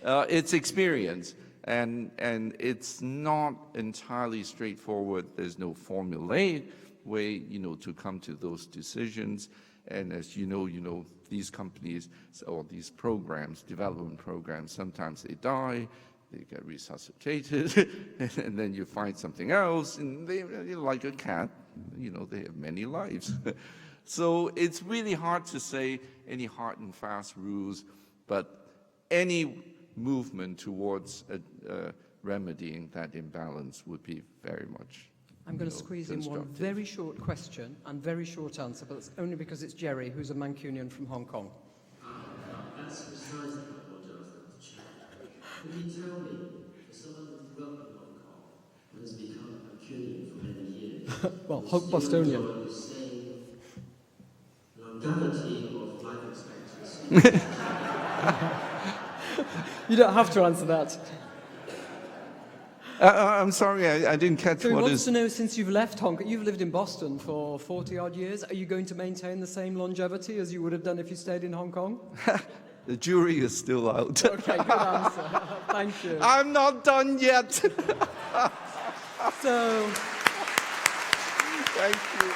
B: It's experience. And it's not entirely straightforward. There's no formulaic way, to come to those decisions. And as you know, these companies or these programs, development programs, sometimes they die, they get resuscitated, and then you find something else, and they're like a cat, you know, they have many lives. So it's really hard to say any hard and fast rules, but any movement towards remedying that imbalance would be very much.
A: I'm going to squeeze in one very short question and very short answer, but it's only because it's Jerry, who's a Mancunian from Hong Kong.
F: That's precisely what I wanted to ask Dr. Chan. Can you tell me, for someone who grew up in Hong Kong and has become a Mancunian for many years,
A: Well, Bostonian.
F: the same longevity of life expectancy?
A: You don't have to answer that.
B: I'm sorry, I didn't catch
A: So he
B: what
A: wants
B: is.
A: to know, since you've left Hong Kong, you've lived in Boston for 40-odd years, are you going to maintain the same longevity as you would have done if you stayed in Hong Kong?
B: The jury is still out.
A: Okay, good answer. Thank you.
B: I'm not done yet.
A: So,
B: Thank you.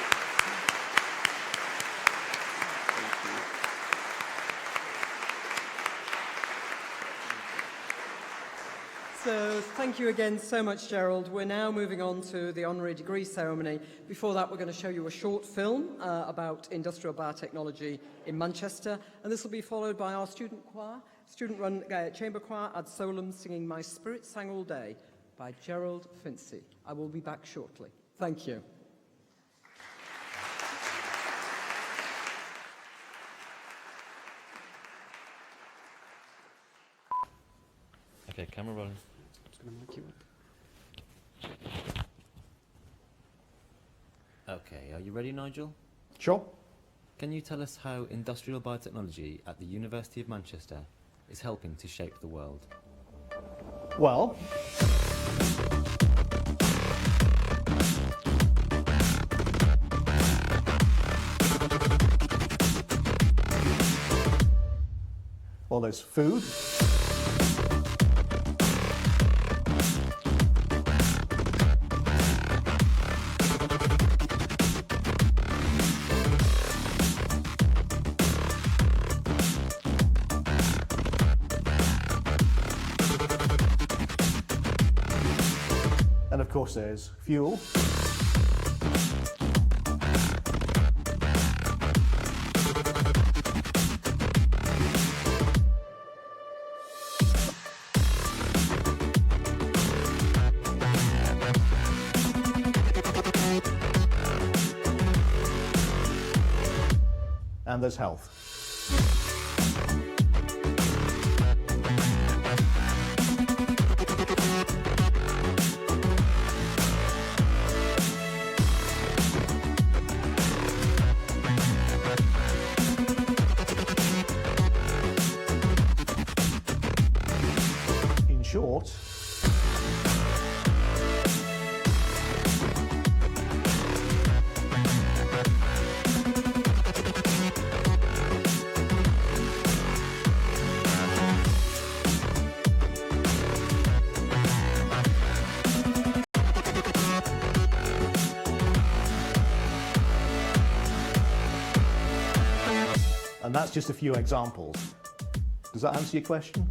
A: thank you again so much, Gerald. We're now moving on to the honorary degree ceremony. Before that, we're going to show you a short film about industrial biotechnology in Manchester, and this will be followed by our student choir, student-run chamber choir ad solum, singing My Spirit Sang All Day by Gerald Fincy. I will be back shortly. Thank you.
G: Okay, camera rolling.
A: Just going to mic you up.
G: Okay, are you ready, Nigel?
H: Sure.
G: Can you tell us how industrial biotechnology at the University of Manchester is helping to shape the world?
H: Well, there's food. And of course there's fuel. And there's health. In short, and that's just a few examples. Does that answer your question?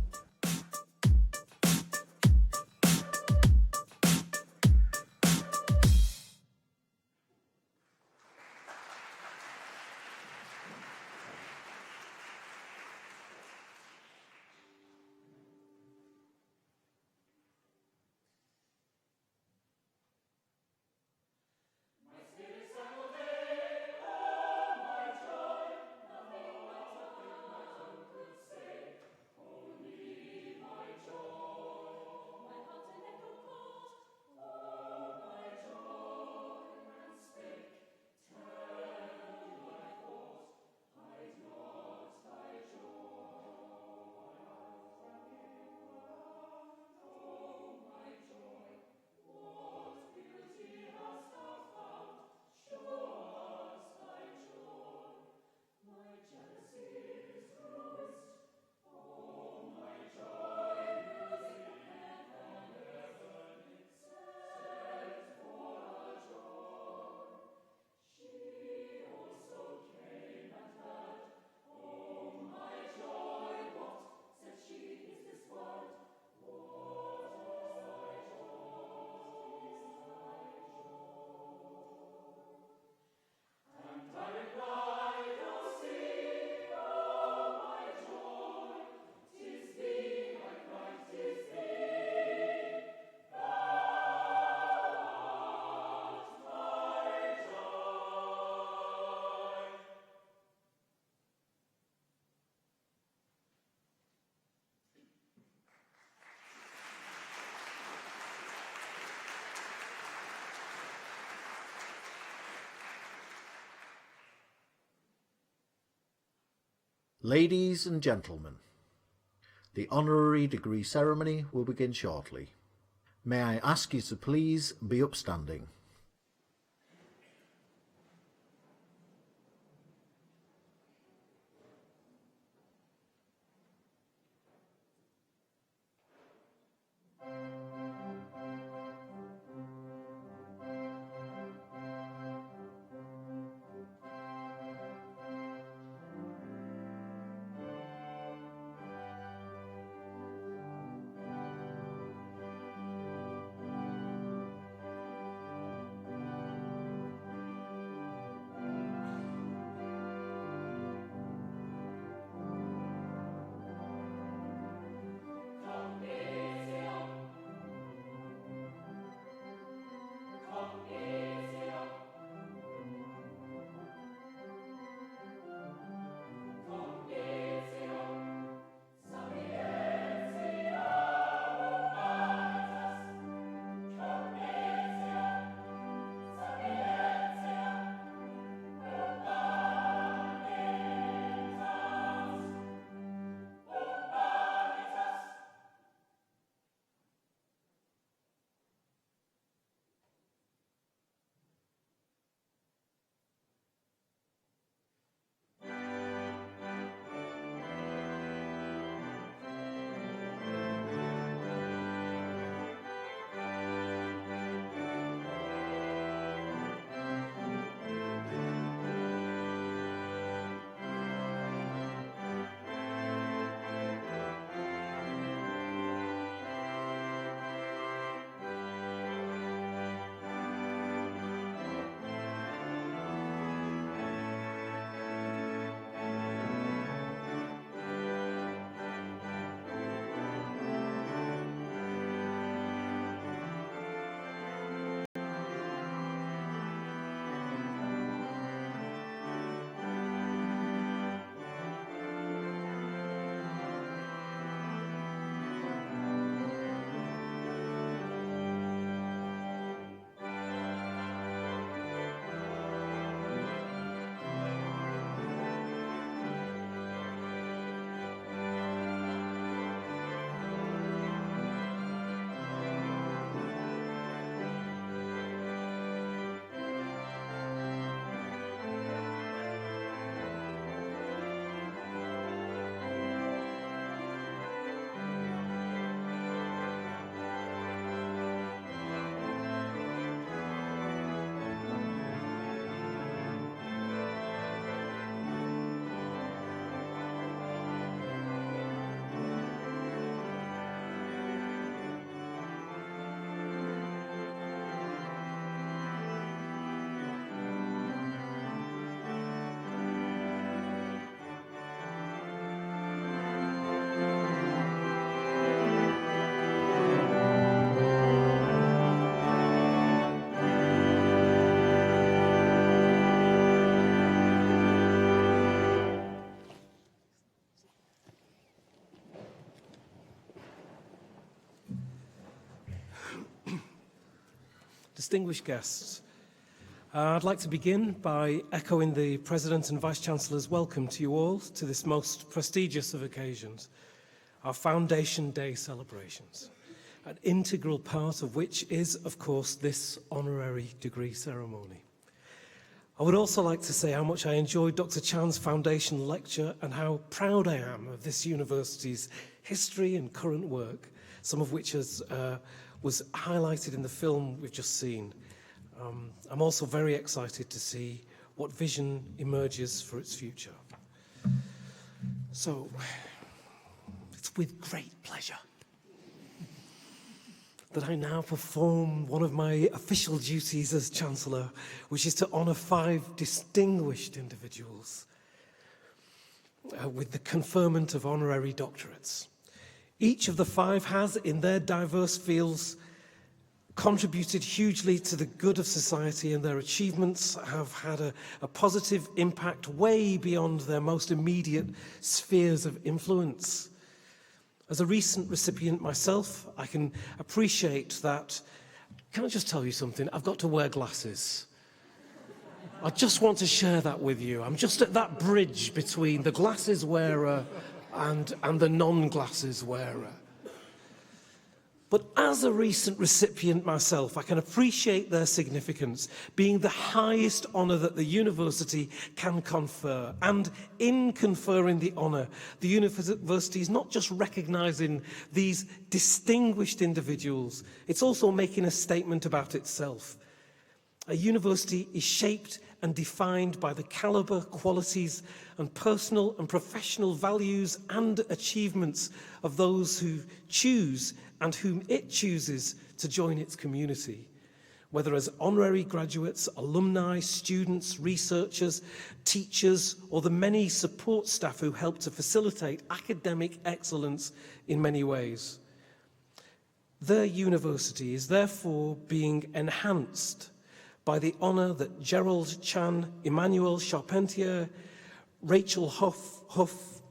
I: Ladies and gentlemen, the honorary degree ceremony will begin shortly. May I ask you to please be upstanding.
J: Distinguished guests, I'd like to begin by echoing the President and Vice-Chancellor's welcome to you all to this most prestigious of occasions, our Foundation Day celebrations, an integral part of which is, of course, this honorary degree ceremony. I would also like to say how much I enjoyed Dr. Chan's foundation lecture and how proud I am of this university's history and current work, some of which was highlighted in the film we've just seen. I'm also very excited to see what vision emerges for its future. So, it's with great pleasure that I now perform one of my official duties as Chancellor, which is to honour 5 distinguished individuals with the conferment of honorary doctorates. Each of the 5 has, in their diverse fields, contributed hugely to the good of society, and their achievements have had a positive impact way beyond their most immediate spheres of influence. As a recent recipient myself, I can appreciate that. Can I just tell you something? I've got to wear glasses. I just want to share that with you. I'm just at that bridge between the glasses wearer and the non-glasses wearer. But as a recent recipient myself, I can appreciate their significance, being the highest honour that the university can confer. And in conferring the honour, the university is not just recognising these distinguished individuals, it's also making a statement about itself. A university is shaped and defined by the calibre, qualities and personal and professional values and achievements of those who choose and whom it chooses to join its community, whether as honorary graduates, alumni, students, researchers, teachers, or the many support staff who help to facilitate academic excellence in many ways. Their university is therefore being enhanced by the honour that Gerald Chan, Emmanuel Charpentier, Rachel Huff,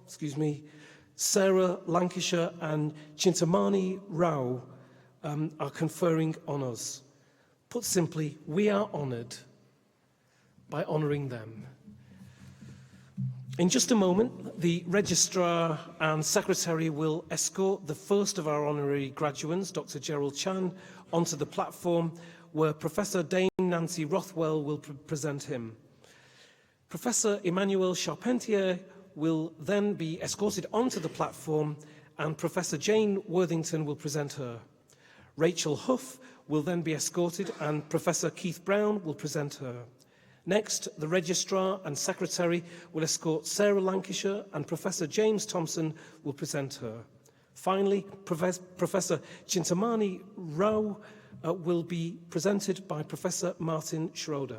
J: Sarah Lancashire and Chintamani Rao are conferring on us. Put simply, we are honoured by honouring them. In just a moment, the Registrar and Secretary will escort the first of our honorary graduates, Dr. Gerald Chan, onto the platform where Professor Dame Nancy Rothwell will present him. Professor Emmanuel Charpentier will then be escorted onto the platform and Professor Jane Worthington will present her. Rachel Huff will then be escorted and Professor Keith Brown will present her. Next, the Registrar and Secretary will escort Sarah Lancashire and Professor James Thompson will present her. Finally, Professor Chintamani Rao will be presented by Professor Martin Schroeder.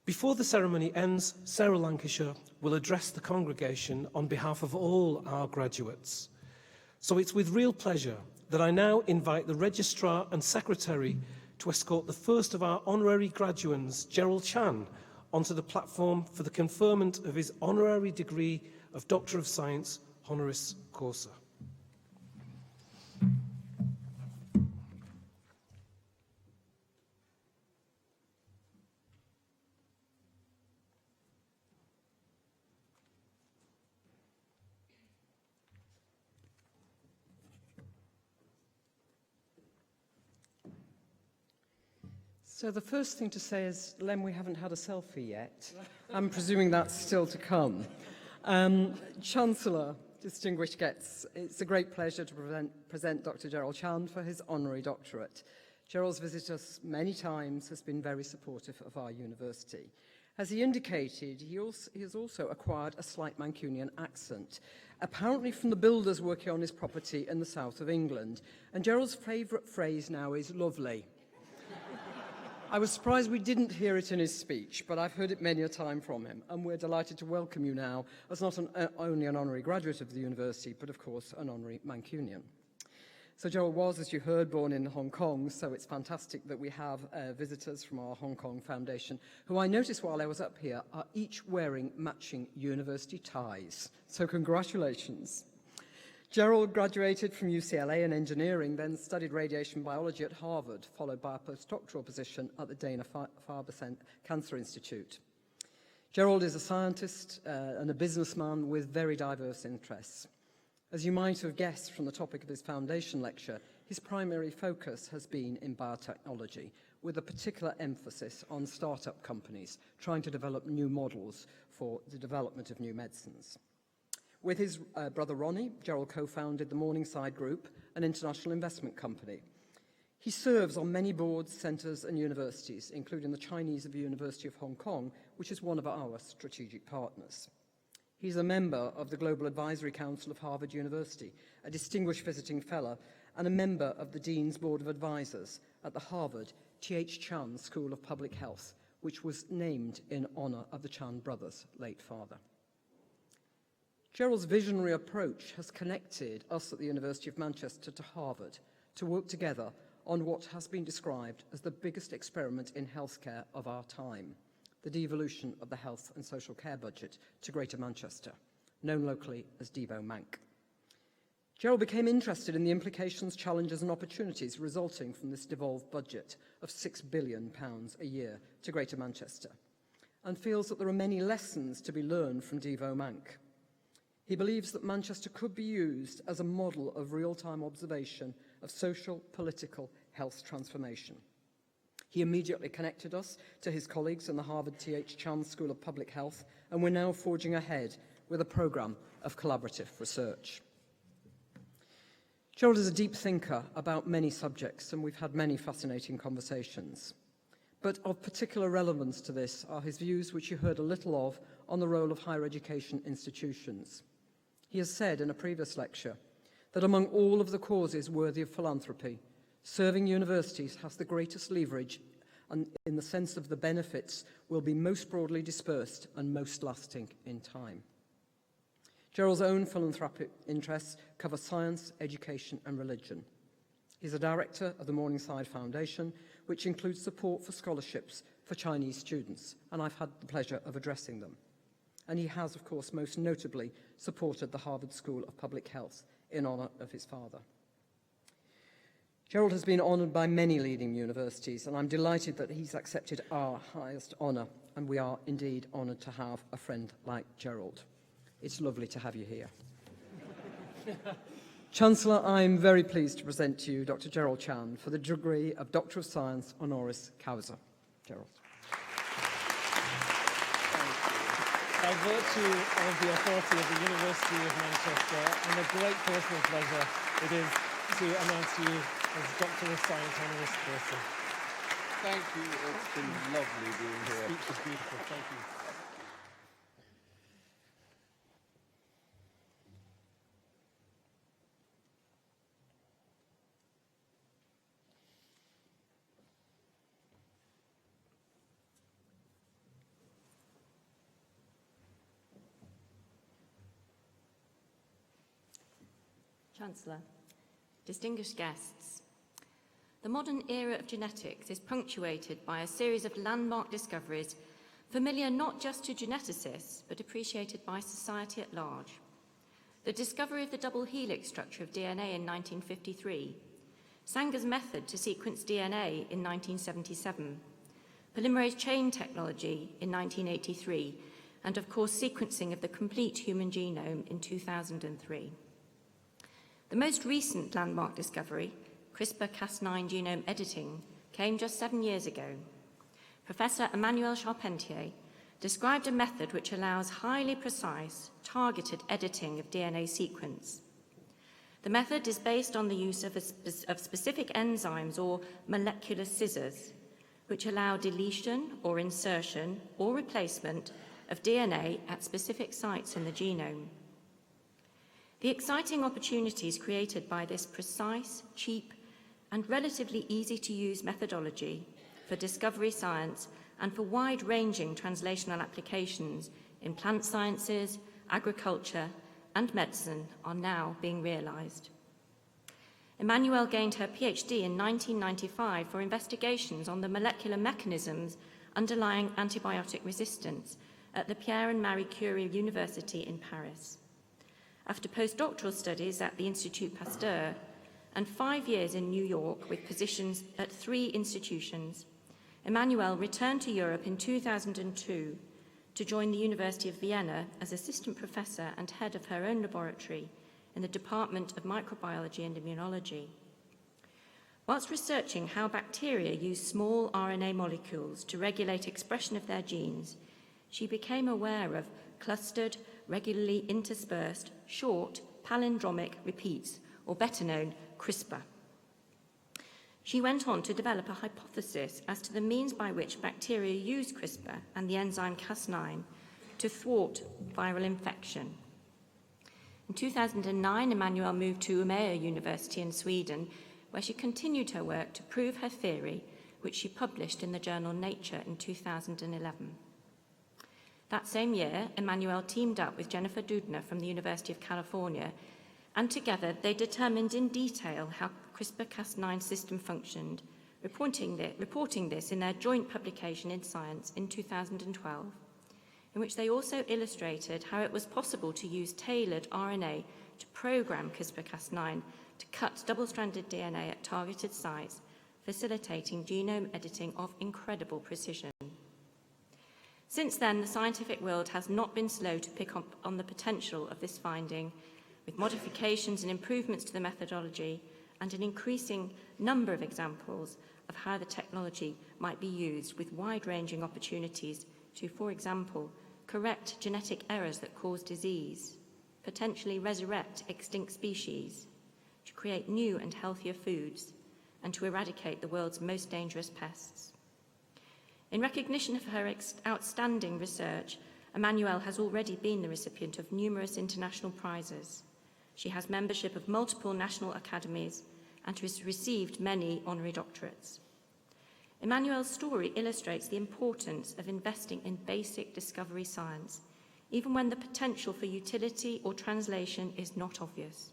J: Before the ceremony ends, Sarah Lancashire will address the congregation on behalf of all our graduates. So it's with real pleasure that I now invite the Registrar and Secretary to escort the first of our honorary graduates, Gerald Chan, onto the platform for the conferment of his honorary degree of Doctor of Science, honoris causa.
A: So the first thing to say is, Len, we haven't had a selfie yet. I'm presuming that's still to come. Chancellor, distinguished guests, it's a great pleasure to present Dr. Gerald Chan for his honorary doctorate. Gerald's visited us many times, has been very supportive of our university. As he indicated, he has also acquired a slight Mancunian accent, apparently from the builders working on his property in the south of England. And Gerald's favourite phrase now is lovely. I was surprised we didn't hear it in his speech, but I've heard it many a time from him, and we're delighted to welcome you now as not only an honorary graduate of the university, but of course an honorary Mancunian. So Gerald was, as you heard, born in Hong Kong, so it's fantastic that we have visitors from our Hong Kong Foundation, who I noticed while I was up here are each wearing matching university ties. So congratulations. Gerald graduated from UCLA in engineering, then studied radiation biology at Harvard, followed by a postdoctoral position at the Dana-Farber Cancer Institute. Gerald is a scientist and a businessman with very diverse interests. As you might have guessed from the topic of his foundation lecture, his primary focus has been in biotechnology, with a particular emphasis on startup companies trying to develop new models for the development of new medicines. With his brother Ronnie, Gerald co-founded the Morningside Group, an international investment company. He serves on many boards, centres and universities, including the Chinese University of Hong Kong, which is one of our strategic partners. He's a member of the Global Advisory Council of Harvard University, a distinguished visiting fellow, and a member of the Dean's Board of Advisors at the Harvard T.H. Chan School of Public Health, which was named in honour of the Chan brothers' late father. Gerald's visionary approach has connected us at the University of Manchester to Harvard to work together on what has been described as the biggest experiment in healthcare of our time, the devolution of the health and social care budget to Greater Manchester, known locally as Devo Manc. Gerald became interested in the implications, challenges and opportunities resulting from this devolved budget of £6 billion a year to Greater Manchester, and feels that there are many lessons to be learned from Devo Manc. He believes that Manchester could be used as a model of real-time observation of social, political, health transformation. He immediately connected us to his colleagues in the Harvard T.H. Chan School of Public Health, and we're now forging ahead with a programme of collaborative research. Gerald is a deep thinker about many subjects, and we've had many fascinating conversations. But of particular relevance to this are his views, which you heard a little of, on the role of higher education institutions. He has said in a previous lecture that among all of the causes worthy of philanthropy, serving universities has the greatest leverage, and in the sense of the benefits will be most broadly dispersed and most lasting in time. Gerald's own philanthropic interests cover science, education and religion. He's a director of the Morningside Foundation, which includes support for scholarships for Chinese students, and I've had the pleasure of addressing them. And he has, of course, most notably supported the Harvard School of Public Health in honour of his father. Gerald has been honoured by many leading universities, and I'm delighted that he's accepted our highest honour, and we are indeed honoured to have a friend like Gerald. It's lovely to have you here. Chancellor, I'm very pleased to present to you Dr. Gerald Chan for the degree of Doctor of Science honoris causa. Gerald.
J: By virtue of the authority of the University of Manchester, and a great personal pleasure it is to announce you as Doctor of Science honoris causa.
B: Thank you. It's been lovely being here.
J: The speech is beautiful. Thank you.
K: Chancellor, distinguished guests, the modern era of genetics is punctuated by a series of landmark discoveries familiar not just to geneticists, but appreciated by society at large. The discovery of the double helix structure of DNA in 1953, Sanger's method to sequence DNA in 1977, polymerase chain technology in 1983, and of course sequencing of the complete human genome in 2003. The most recent landmark discovery, CRISPR-Cas9 genome editing, came just 7 years ago. Professor Emmanuel Charpentier described a method which allows highly precise, targeted editing of DNA sequence. The method is based on the use of specific enzymes or molecular scissors, which allow deletion or insertion or replacement of DNA at specific sites in the genome. The exciting opportunities created by this precise, cheap, and relatively easy-to-use methodology for discovery science and for wide-ranging translational applications in plant sciences, agriculture, and medicine are now being realised. Emmanuelle gained her PhD in 1995 for investigations on the molecular mechanisms underlying antibiotic resistance at the Pierre and Marie Curie University in Paris. After postdoctoral studies at the Institut Pasteur and 5 years in New York with positions at 3 institutions, Emmanuelle returned to Europe in 2002 to join the University of Vienna as assistant professor and head of her own laboratory in the Department of Microbiology and Immunology. Whilst researching how bacteria use small RNA molecules to regulate expression of their genes, she became aware of clustered, regularly interspersed, short, palindromic repeats, or better known, CRISPR. She went on to develop a hypothesis as to the means by which bacteria use CRISPR and the enzyme Cas9 to thwart viral infection. In 2009, Emmanuelle moved to Umeå University in Sweden, where she continued her work to prove her theory, which she published in the journal Nature in 2011. That same year, Emmanuelle teamed up with Jennifer Doudna from the University of California, and together they determined in detail how CRISPR-Cas9 system functioned, reporting this in their joint publication in Science in 2012, in which they also illustrated how it was possible to use tailored RNA to program CRISPR-Cas9 to cut double-stranded DNA at targeted sites, facilitating genome editing of incredible precision. Since then, the scientific world has not been slow to pick up on the potential of this finding, with modifications and improvements to the methodology and an increasing number of examples of how the technology might be used with wide-ranging opportunities to, for example, correct genetic errors that cause disease, potentially resurrect extinct species, to create new and healthier foods, and to eradicate the world's most dangerous pests. In recognition of her outstanding research, Emmanuelle has already been the recipient of numerous international prizes. She has membership of multiple national academies and has received many honorary doctorates. Emmanuelle's story illustrates the importance of investing in basic discovery science, even when the potential for utility or translation is not obvious.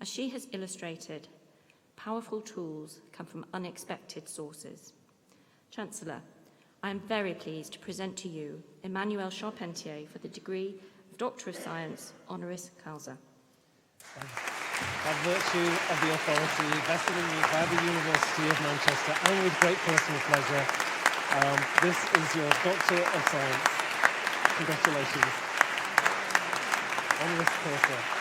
K: As she has illustrated, powerful tools come from unexpected sources. Chancellor, I am very pleased to present to you Emmanuelle Charpentier for the degree of Doctor of Science, honoris causa.
J: By virtue of the authority vested in me by the University of Manchester, and with great personal pleasure, this is your Doctor of Science. Congratulations. Honoris causa.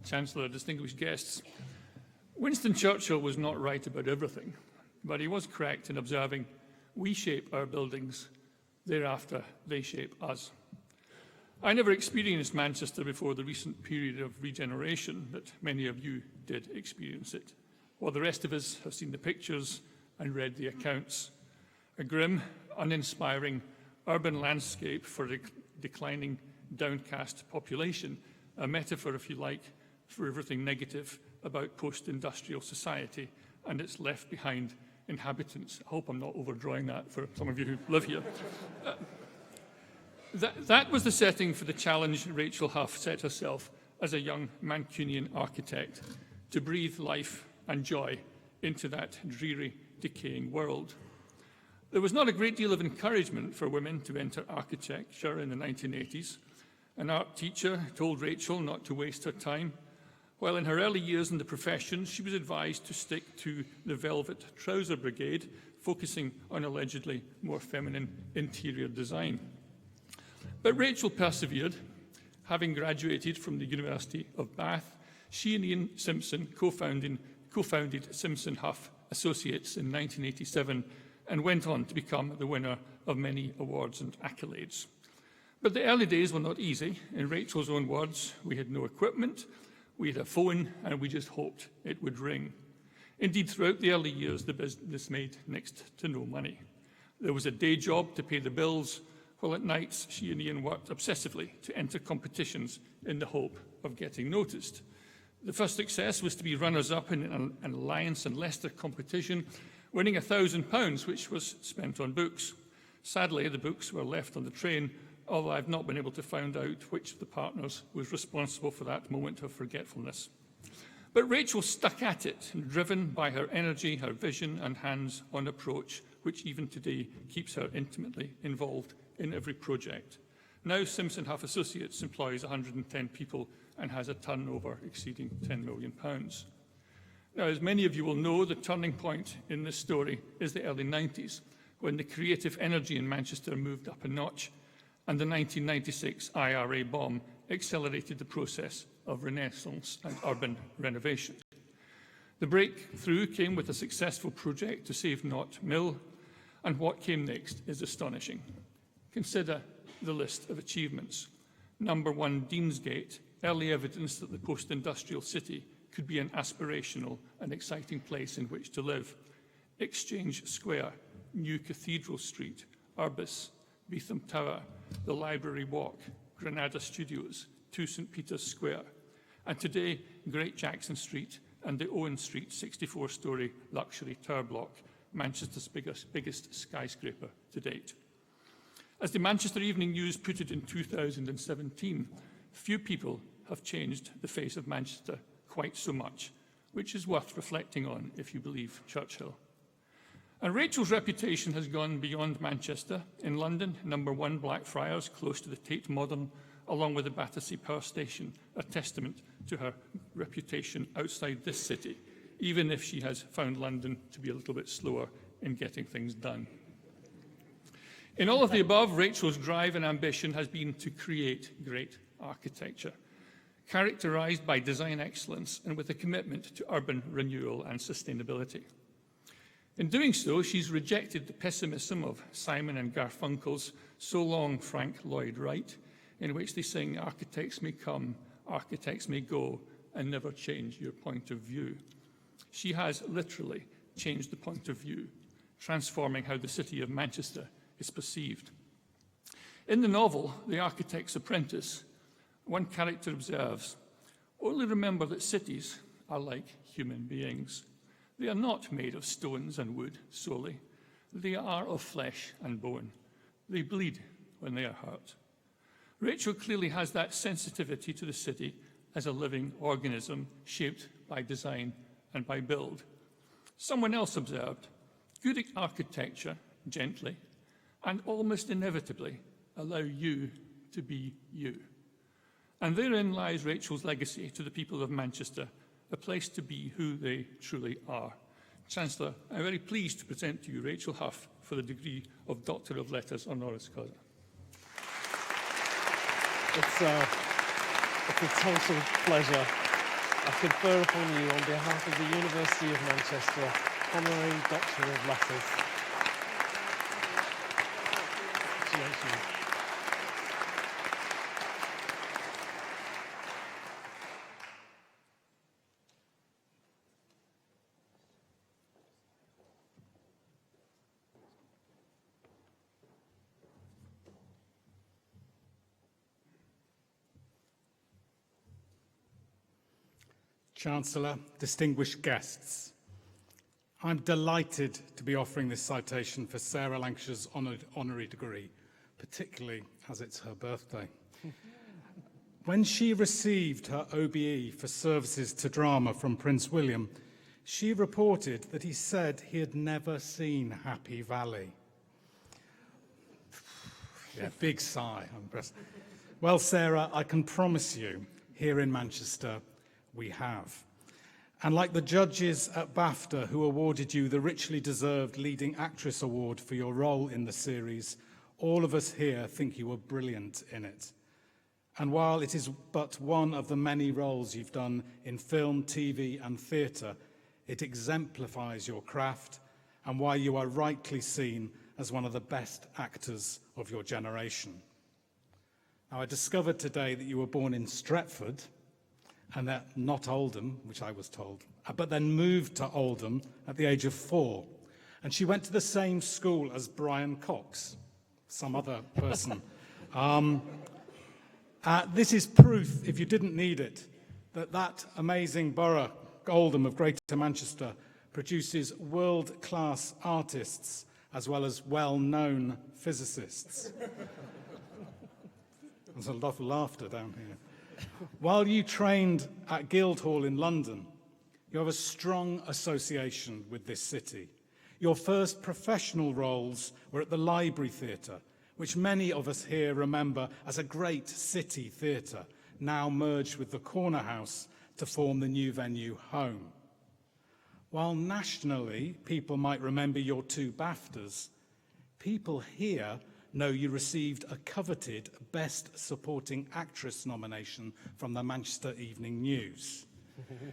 L: Chancellor, distinguished guests, Winston Churchill was not right about everything, but he was correct in observing, we shape our buildings, thereafter they shape us. I never experienced Manchester before the recent period of regeneration, but many of you did experience it, while the rest of us have seen the pictures and read the accounts. A grim, uninspiring urban landscape for a declining, downcast population, a metaphor, if you like, for everything negative about post-industrial society and its left-behind inhabitants. I hope I'm not overdrawing that for some of you who live here. That was the setting for the challenge Rachel Huff set herself as a young Mancunian architect, to breathe life and joy into that dreary, decaying world. There was not a great deal of encouragement for women to enter architecture in the 1980s. An art teacher told Rachel not to waste her time, while in her early years in the profession, she was advised to stick to the Velvet Trouser Brigade, focusing on allegedly more feminine interior design. But Rachel persevered. Having graduated from the University of Bath, she and Ian Simpson co-founded Simpson Huff Associates in 1987 and went on to become the winner of many awards and accolades. But the early days were not easy. In Rachel's own words, we had no equipment, we had a phone, and we just hoped it would ring. Indeed, throughout the early years, the business made next to no money. There was a day job to pay the bills, while at nights she and Ian worked obsessively to enter competitions in the hope of getting noticed. The first success was to be runners-up in an Alliance and Leicester competition, winning £1,000, which was spent on books. Sadly, the books were left on the train, although I've not been able to find out which of the partners was responsible for that moment of forgetfulness. But Rachel stuck at it, driven by her energy, her vision and hands-on approach, which even today keeps her intimately involved in every project. Now Simpson Huff Associates employs 110 people and has a turnover exceeding £10 million. Now, as many of you will know, the turning point in this story is the early 90s, when the creative energy in Manchester moved up a notch, and the 1996 IRA bomb accelerated the process of renaissance and urban renovation. The breakthrough came with a successful project to save Knott Mill, and what came next is astonishing. Consider the list of achievements. Number 1, Deansgate, early evidence that the post-industrial city could be an aspirational and exciting place in which to live. Exchange Square, New Cathedral Street, Urbis, Beetham Tower, the Library Walk, Granada Studios, 2 St Peter's Square, and today Great Jackson Street and the Owen Street 64-storey luxury tower block, Manchester's biggest skyscraper to date. As the Manchester Evening News put it in 2017, few people have changed the face of Manchester quite so much, which is worth reflecting on if you believe Churchill. And Rachel's reputation has gone beyond Manchester. In London, #1 Blackfriars, close to the Tate Modern, along with the Battersea Power Station, are testament to her reputation outside this city, even if she has found London to be a little bit slower in getting things done. In all of the above, Rachel's drive and ambition has been to create great architecture, characterised by design excellence and with a commitment to urban renewal and sustainability. In doing so, she's rejected the pessimism of Simon and Garfunkel's So Long, Frank Lloyd Wright, in which they sing, "Architects may come, architects may go, and never change your point of view." She has literally changed the point of view, transforming how the city of Manchester is perceived. In the novel, The Architect's Apprentice, one character observes, "Only remember that cities are like human beings. They are not made of stones and wood solely. They are of flesh and bone. They bleed when they are hurt." Rachel clearly has that sensitivity to the city as a living organism shaped by design and by build. Someone else observed, "Good architecture, gently, and almost inevitably allow you to be you." And therein lies Rachel's legacy to the people of Manchester, a place to be who they truly are. Chancellor, I'm very pleased to present to you Rachel Huff for the degree of Doctor of Letters honoris causa.
M: It's a total pleasure. I confer upon you, on behalf of the University of Manchester, Honorary Doctor of Letters. Congratulations.
N: Chancellor, distinguished guests, I'm delighted to be offering this citation for Sarah Lancashire's honorary degree, particularly as it's her birthday. When she received her OBE for services to drama from Prince William, she reported that he said he had never seen Happy Valley. Yeah, big sigh. I'm impressed. Well, Sarah, I can promise you, here in Manchester, we have. And like the judges at BAFTA who awarded you the richly deserved Leading Actress Award for your role in the series, all of us here think you were brilliant in it. And while it is but one of the many roles you've done in film, TV, and theatre, it exemplifies your craft and why you are rightly seen as one of the best actors of your generation. Now, I discovered today that you were born in Stretford, and that not Oldham, which I was told, but then moved to Oldham at the age of 4. And she went to the same school as Brian Cox, some other person. This is proof, if you didn't need it, that amazing borough, Oldham of Greater Manchester, produces world-class artists as well as well-known physicists. There's a lot of laughter down here. While you trained at Guildhall in London, you have a strong association with this city. Your first professional roles were at the Library Theatre, which many of us here remember as a great city theatre, now merged with the Corner House to form the new venue Home. While nationally people might remember your 2 BAFTAs, people here know you received a coveted Best Supporting Actress nomination from the Manchester Evening News.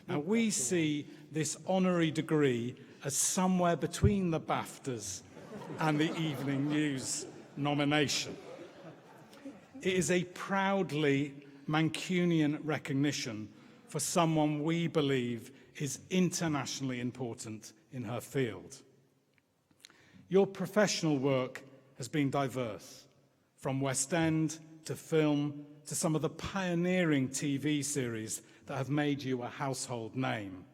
N: Now, we see this honorary degree as somewhere between the BAFTAs and the Evening News nomination. It is a proudly Mancunian recognition for someone we believe is internationally important in her field. Your professional work has been diverse, from West End to film to some of the pioneering TV series that have made you a household name.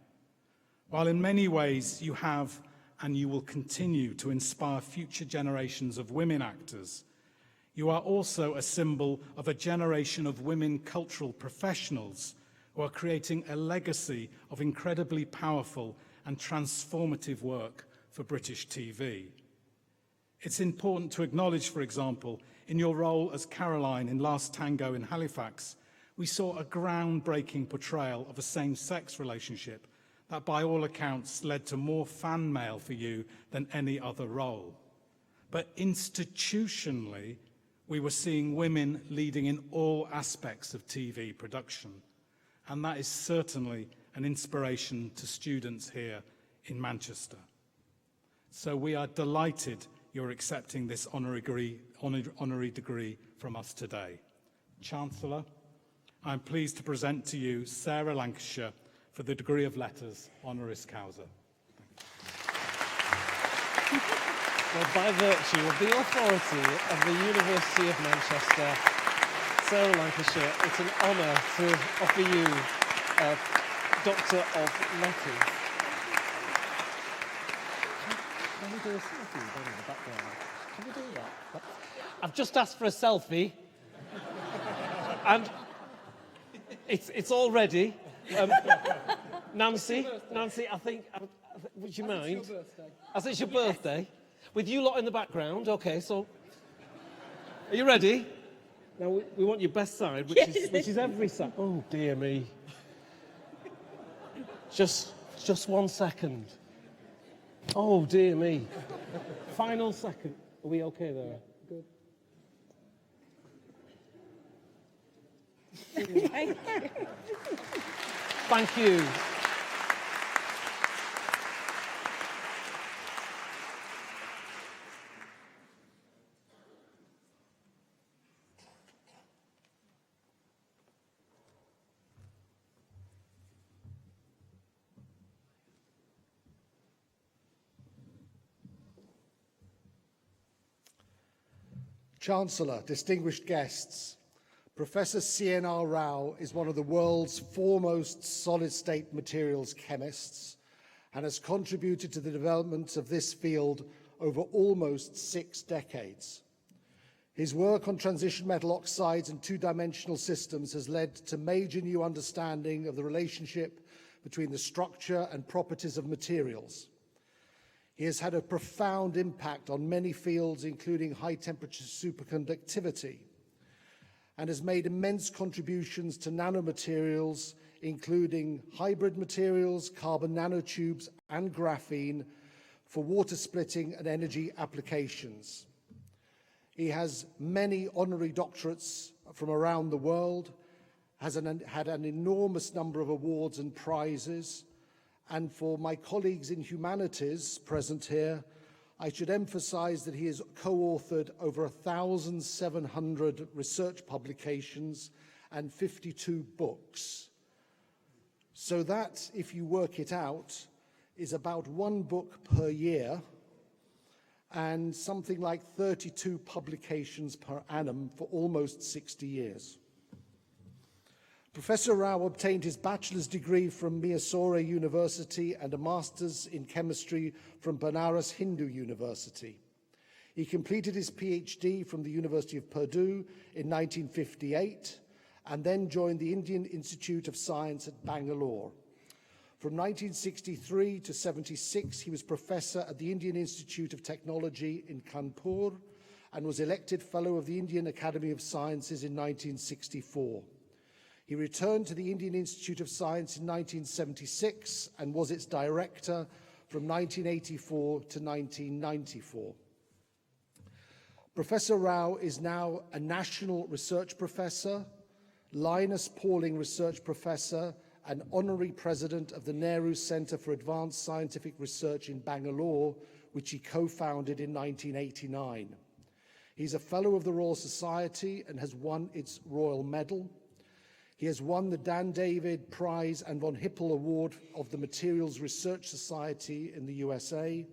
N: While in many ways you have and you will continue to inspire future generations of women actors. You are also a symbol of a generation of women cultural professionals who are creating a legacy of incredibly powerful and transformative work for British TV. It's important to acknowledge, for example, in your role as Caroline in Last Tango in Halifax, we saw a groundbreaking portrayal of a same-sex relationship that by all accounts led to more fan mail for you than any other role. But institutionally, we were seeing women leading in all aspects of TV production. And that is certainly an inspiration to students here in Manchester. So we are delighted you're accepting this honorary degree from us today. Chancellor, I'm pleased to present to you Sarah Lancashire for the degree of Letters, honoris causa.
M: Well, by virtue of the authority of the University of Manchester, Sarah Lancashire, it's an honour to offer you a Doctor of Letters. Can we do a selfie down in the background? Can we do that? I've just asked for a selfie, and it's all ready. Nancy, I think, would you mind?
A: It's your birthday.
M: As it's your birthday, with you lot in the background. Okay, so are you ready? Now we want your best side, which is every side. Oh dear me! Just 1 second. Oh dear me! Final second. Are we okay there? Good. Thank you.
H: Chancellor, distinguished guests, Professor C.N.R. Rao is one of the world's foremost solid-state materials chemists and has contributed to the development of this field over almost 6 decades. His work on transition metal oxides and two-dimensional systems has led to major new understanding of the relationship between the structure and properties of materials. He has had a profound impact on many fields, including high-temperature superconductivity, and has made immense contributions to nanomaterials, including hybrid materials, carbon nanotubes, and graphene for water splitting and energy applications. He has many honorary doctorates from around the world, had an enormous number of awards and prizes, and for my colleagues in humanities present here, I should emphasize that he has co-authored over 1,700 research publications and 52 books. So that, if you work it out, is about 1 book per year and something like 32 publications per annum for almost 60 years. Professor Rao obtained his bachelor's degree from Mysore University and a master's in chemistry from Banaras Hindu University. He completed his PhD from the University of Purdue in 1958 and then joined the Indian Institute of Science at Bangalore. From 1963 to 76, he was professor at the Indian Institute of Technology in Kanpur and was elected Fellow of the Indian Academy of Sciences in 1964. He returned to the Indian Institute of Science in 1976 and was its director from 1984 to 1994. Professor Rao is now a National Research Professor, Linus Pauling Research Professor, and Honorary President of the Nehru Centre for Advanced Scientific Research in Bangalore, which he co-founded in 1989. He's a Fellow of the Royal Society and has won its Royal Medal. He has won the Dan David Prize and von Hippel Award of the Materials Research Society in the USA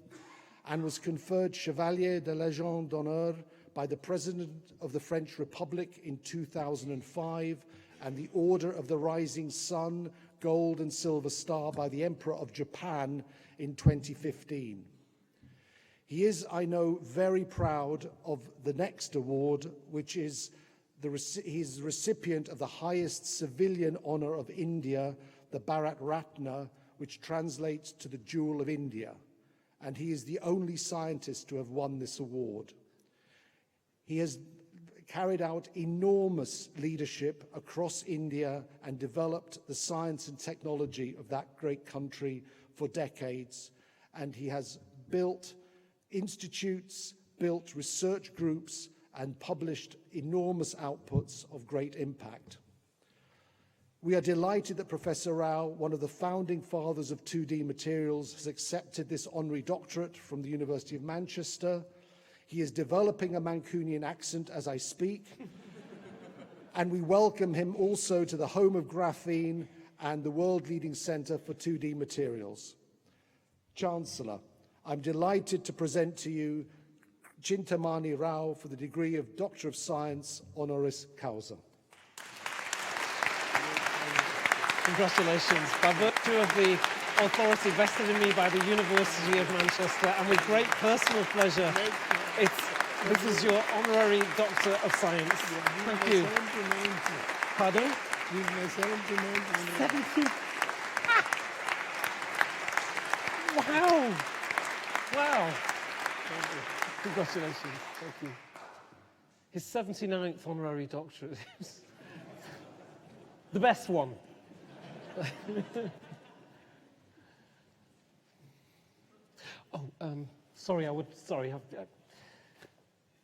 H: and was conferred Chevalier de la Légion d'Honneur by the President of the French Republic in 2005 and the Order of the Rising Sun, Gold and Silver Star by the Emperor of Japan in 2015. He is, I know, very proud of the next award, which is he's the recipient of the highest civilian honour of India, the Bharat Ratna, which translates to the Jewel of India, and he is the only scientist to have won this award. He has carried out enormous leadership across India and developed the science and technology of that great country for decades, and he has built institutes, built research groups, and published enormous outputs of great impact. We are delighted that Professor Rao, one of the founding fathers of 2D materials, has accepted this honorary doctorate from the University of Manchester. He is developing a Mancunian accent as I speak, and we welcome him also to the home of graphene and the world-leading Centre for 2D Materials. Chancellor, I'm delighted to present to you Chintamani Rao for the degree of Doctor of Science honoris causa.
M: Congratulations. By virtue of the authority vested in me by the University of Manchester, and with great personal pleasure, this is your Honorary Doctor of Science. Thank you. Pardon? 70. Wow. Wow. Congratulations. Thank you. His 79th honorary doctorate. The best one. Sorry.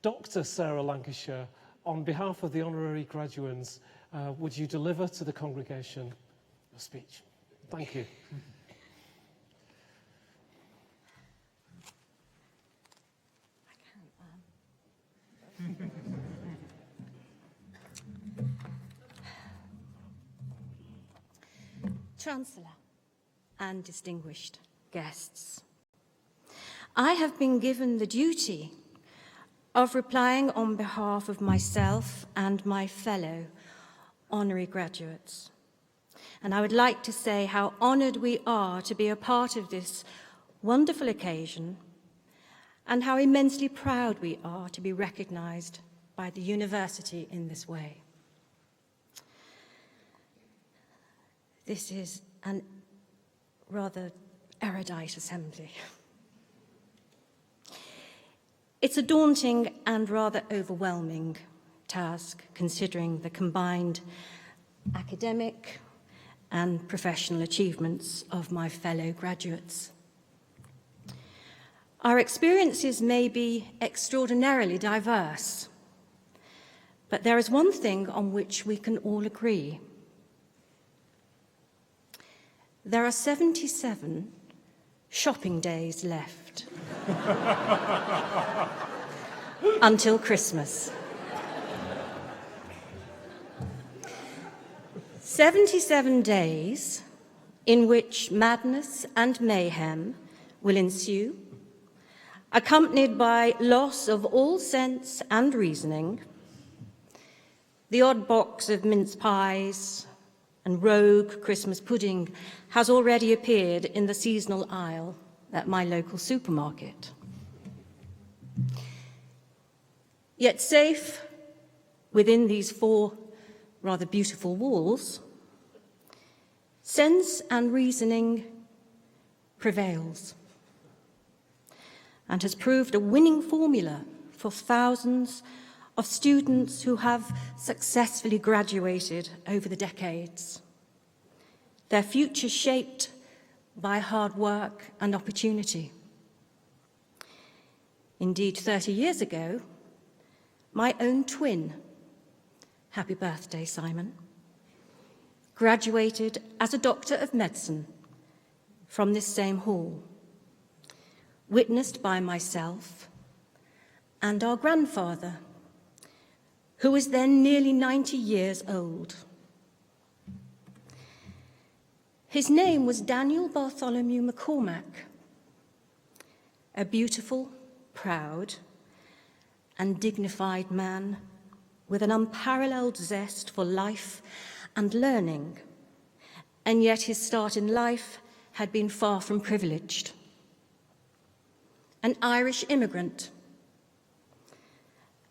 M: Dr. Sarah Lancashire, on behalf of the honorary graduates, would you deliver to the congregation your speech? Thank you.
K: Chancellor and distinguished guests, I have been given the duty of replying on behalf of myself and my fellow honorary graduates. And I would like to say how honoured we are to be a part of this wonderful occasion and how immensely proud we are to be recognised by the university in this way. This is an rather erudite assembly. It's a daunting and rather overwhelming task, considering the combined academic and professional achievements of my fellow graduates. Our experiences may be extraordinarily diverse, but there is one thing on which we can all agree. There are 77 shopping days left until Christmas. 77 days in which madness and mayhem will ensue, accompanied by loss of all sense and reasoning, the odd box of mince pies and rogue Christmas pudding has already appeared in the seasonal aisle at my local supermarket. Yet safe within these four rather beautiful walls, sense and reasoning prevails and has proved a winning formula for thousands of students who have successfully graduated over the decades, their future shaped by hard work and opportunity. Indeed, 30 years ago, my own twin, happy birthday, Simon, graduated as a Doctor of Medicine from this same hall, witnessed by myself and our grandfather, who was then nearly 90 years old. His name was Daniel Bartholomew McCormack, a beautiful, proud, and dignified man with an unparalleled zest for life and learning, and yet his start in life had been far from privileged.
O: an Irish immigrant.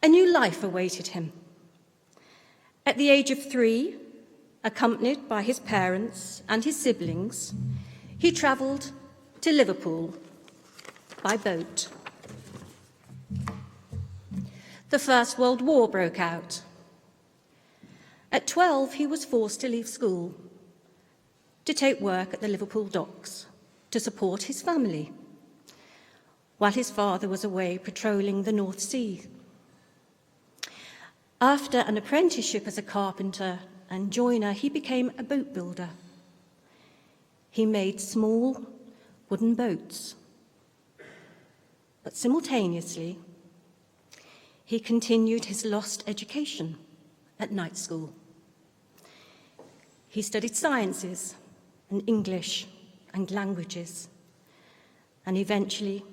O: A new life awaited him. At the age of 3, accompanied by his parents and his siblings, he travelled to Liverpool by boat. The First World War broke out. At 12, he was forced to leave school to take work at the Liverpool docks to support his family, while his father was away patrolling the North Sea. After an apprenticeship as a carpenter and joiner, he became a boat builder. He made small wooden boats, but simultaneously, he continued his lost education at night school. He studied sciences and English and languages, and eventually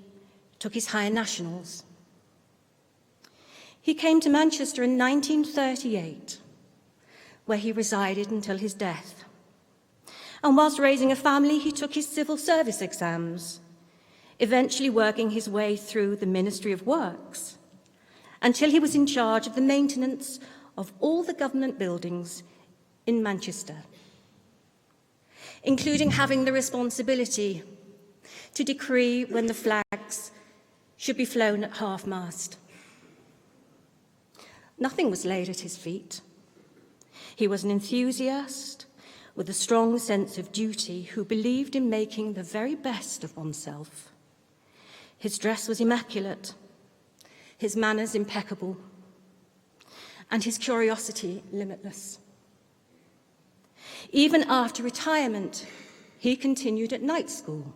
O: took his higher nationals. He came to Manchester in 1938, where he resided until his death. And whilst raising a family, he took his civil service exams, eventually working his way through the Ministry of Works, until he was in charge of the maintenance of all the government buildings in Manchester, including having the responsibility to decree when the flags should be flown at half-mast. Nothing was laid at his feet. He was an enthusiast with a strong sense of duty who believed in making the very best of oneself. His dress was immaculate, his manners impeccable, and his curiosity limitless. Even after retirement, he continued at night school,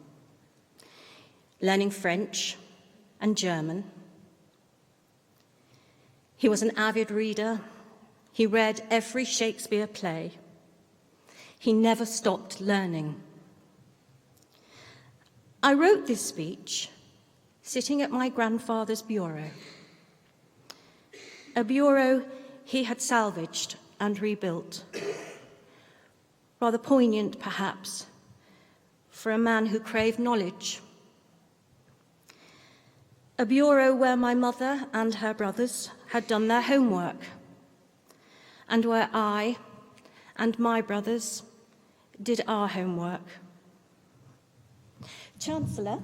O: learning French and German. He was an avid reader. He read every Shakespeare play. He never stopped learning. I wrote this speech sitting at my grandfather's bureau, a bureau he had salvaged and rebuilt. Rather poignant, perhaps, for a man who craved knowledge. A bureau where my mother and her brothers had done their homework, and where I and my brothers did our homework. Chancellor,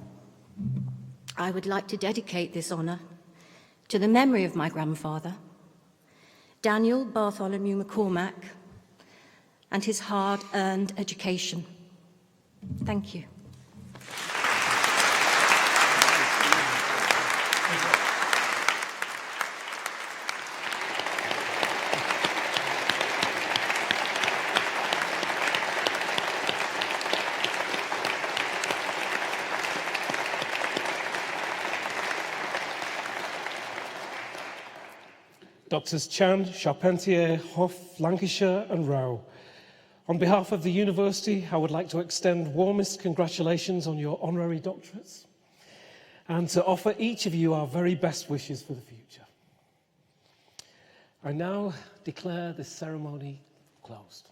O: I would like to dedicate this honour to the memory of my grandfather, Daniel Bartholomew McCormack, and his hard-earned education. Thank you.
J: Doctors Chan, Charpentier, Hough, Lancashire and Rao. On behalf of the university, I would like to extend warmest congratulations on your honorary doctorates and to offer each of you our very best wishes for the future. I now declare this ceremony closed.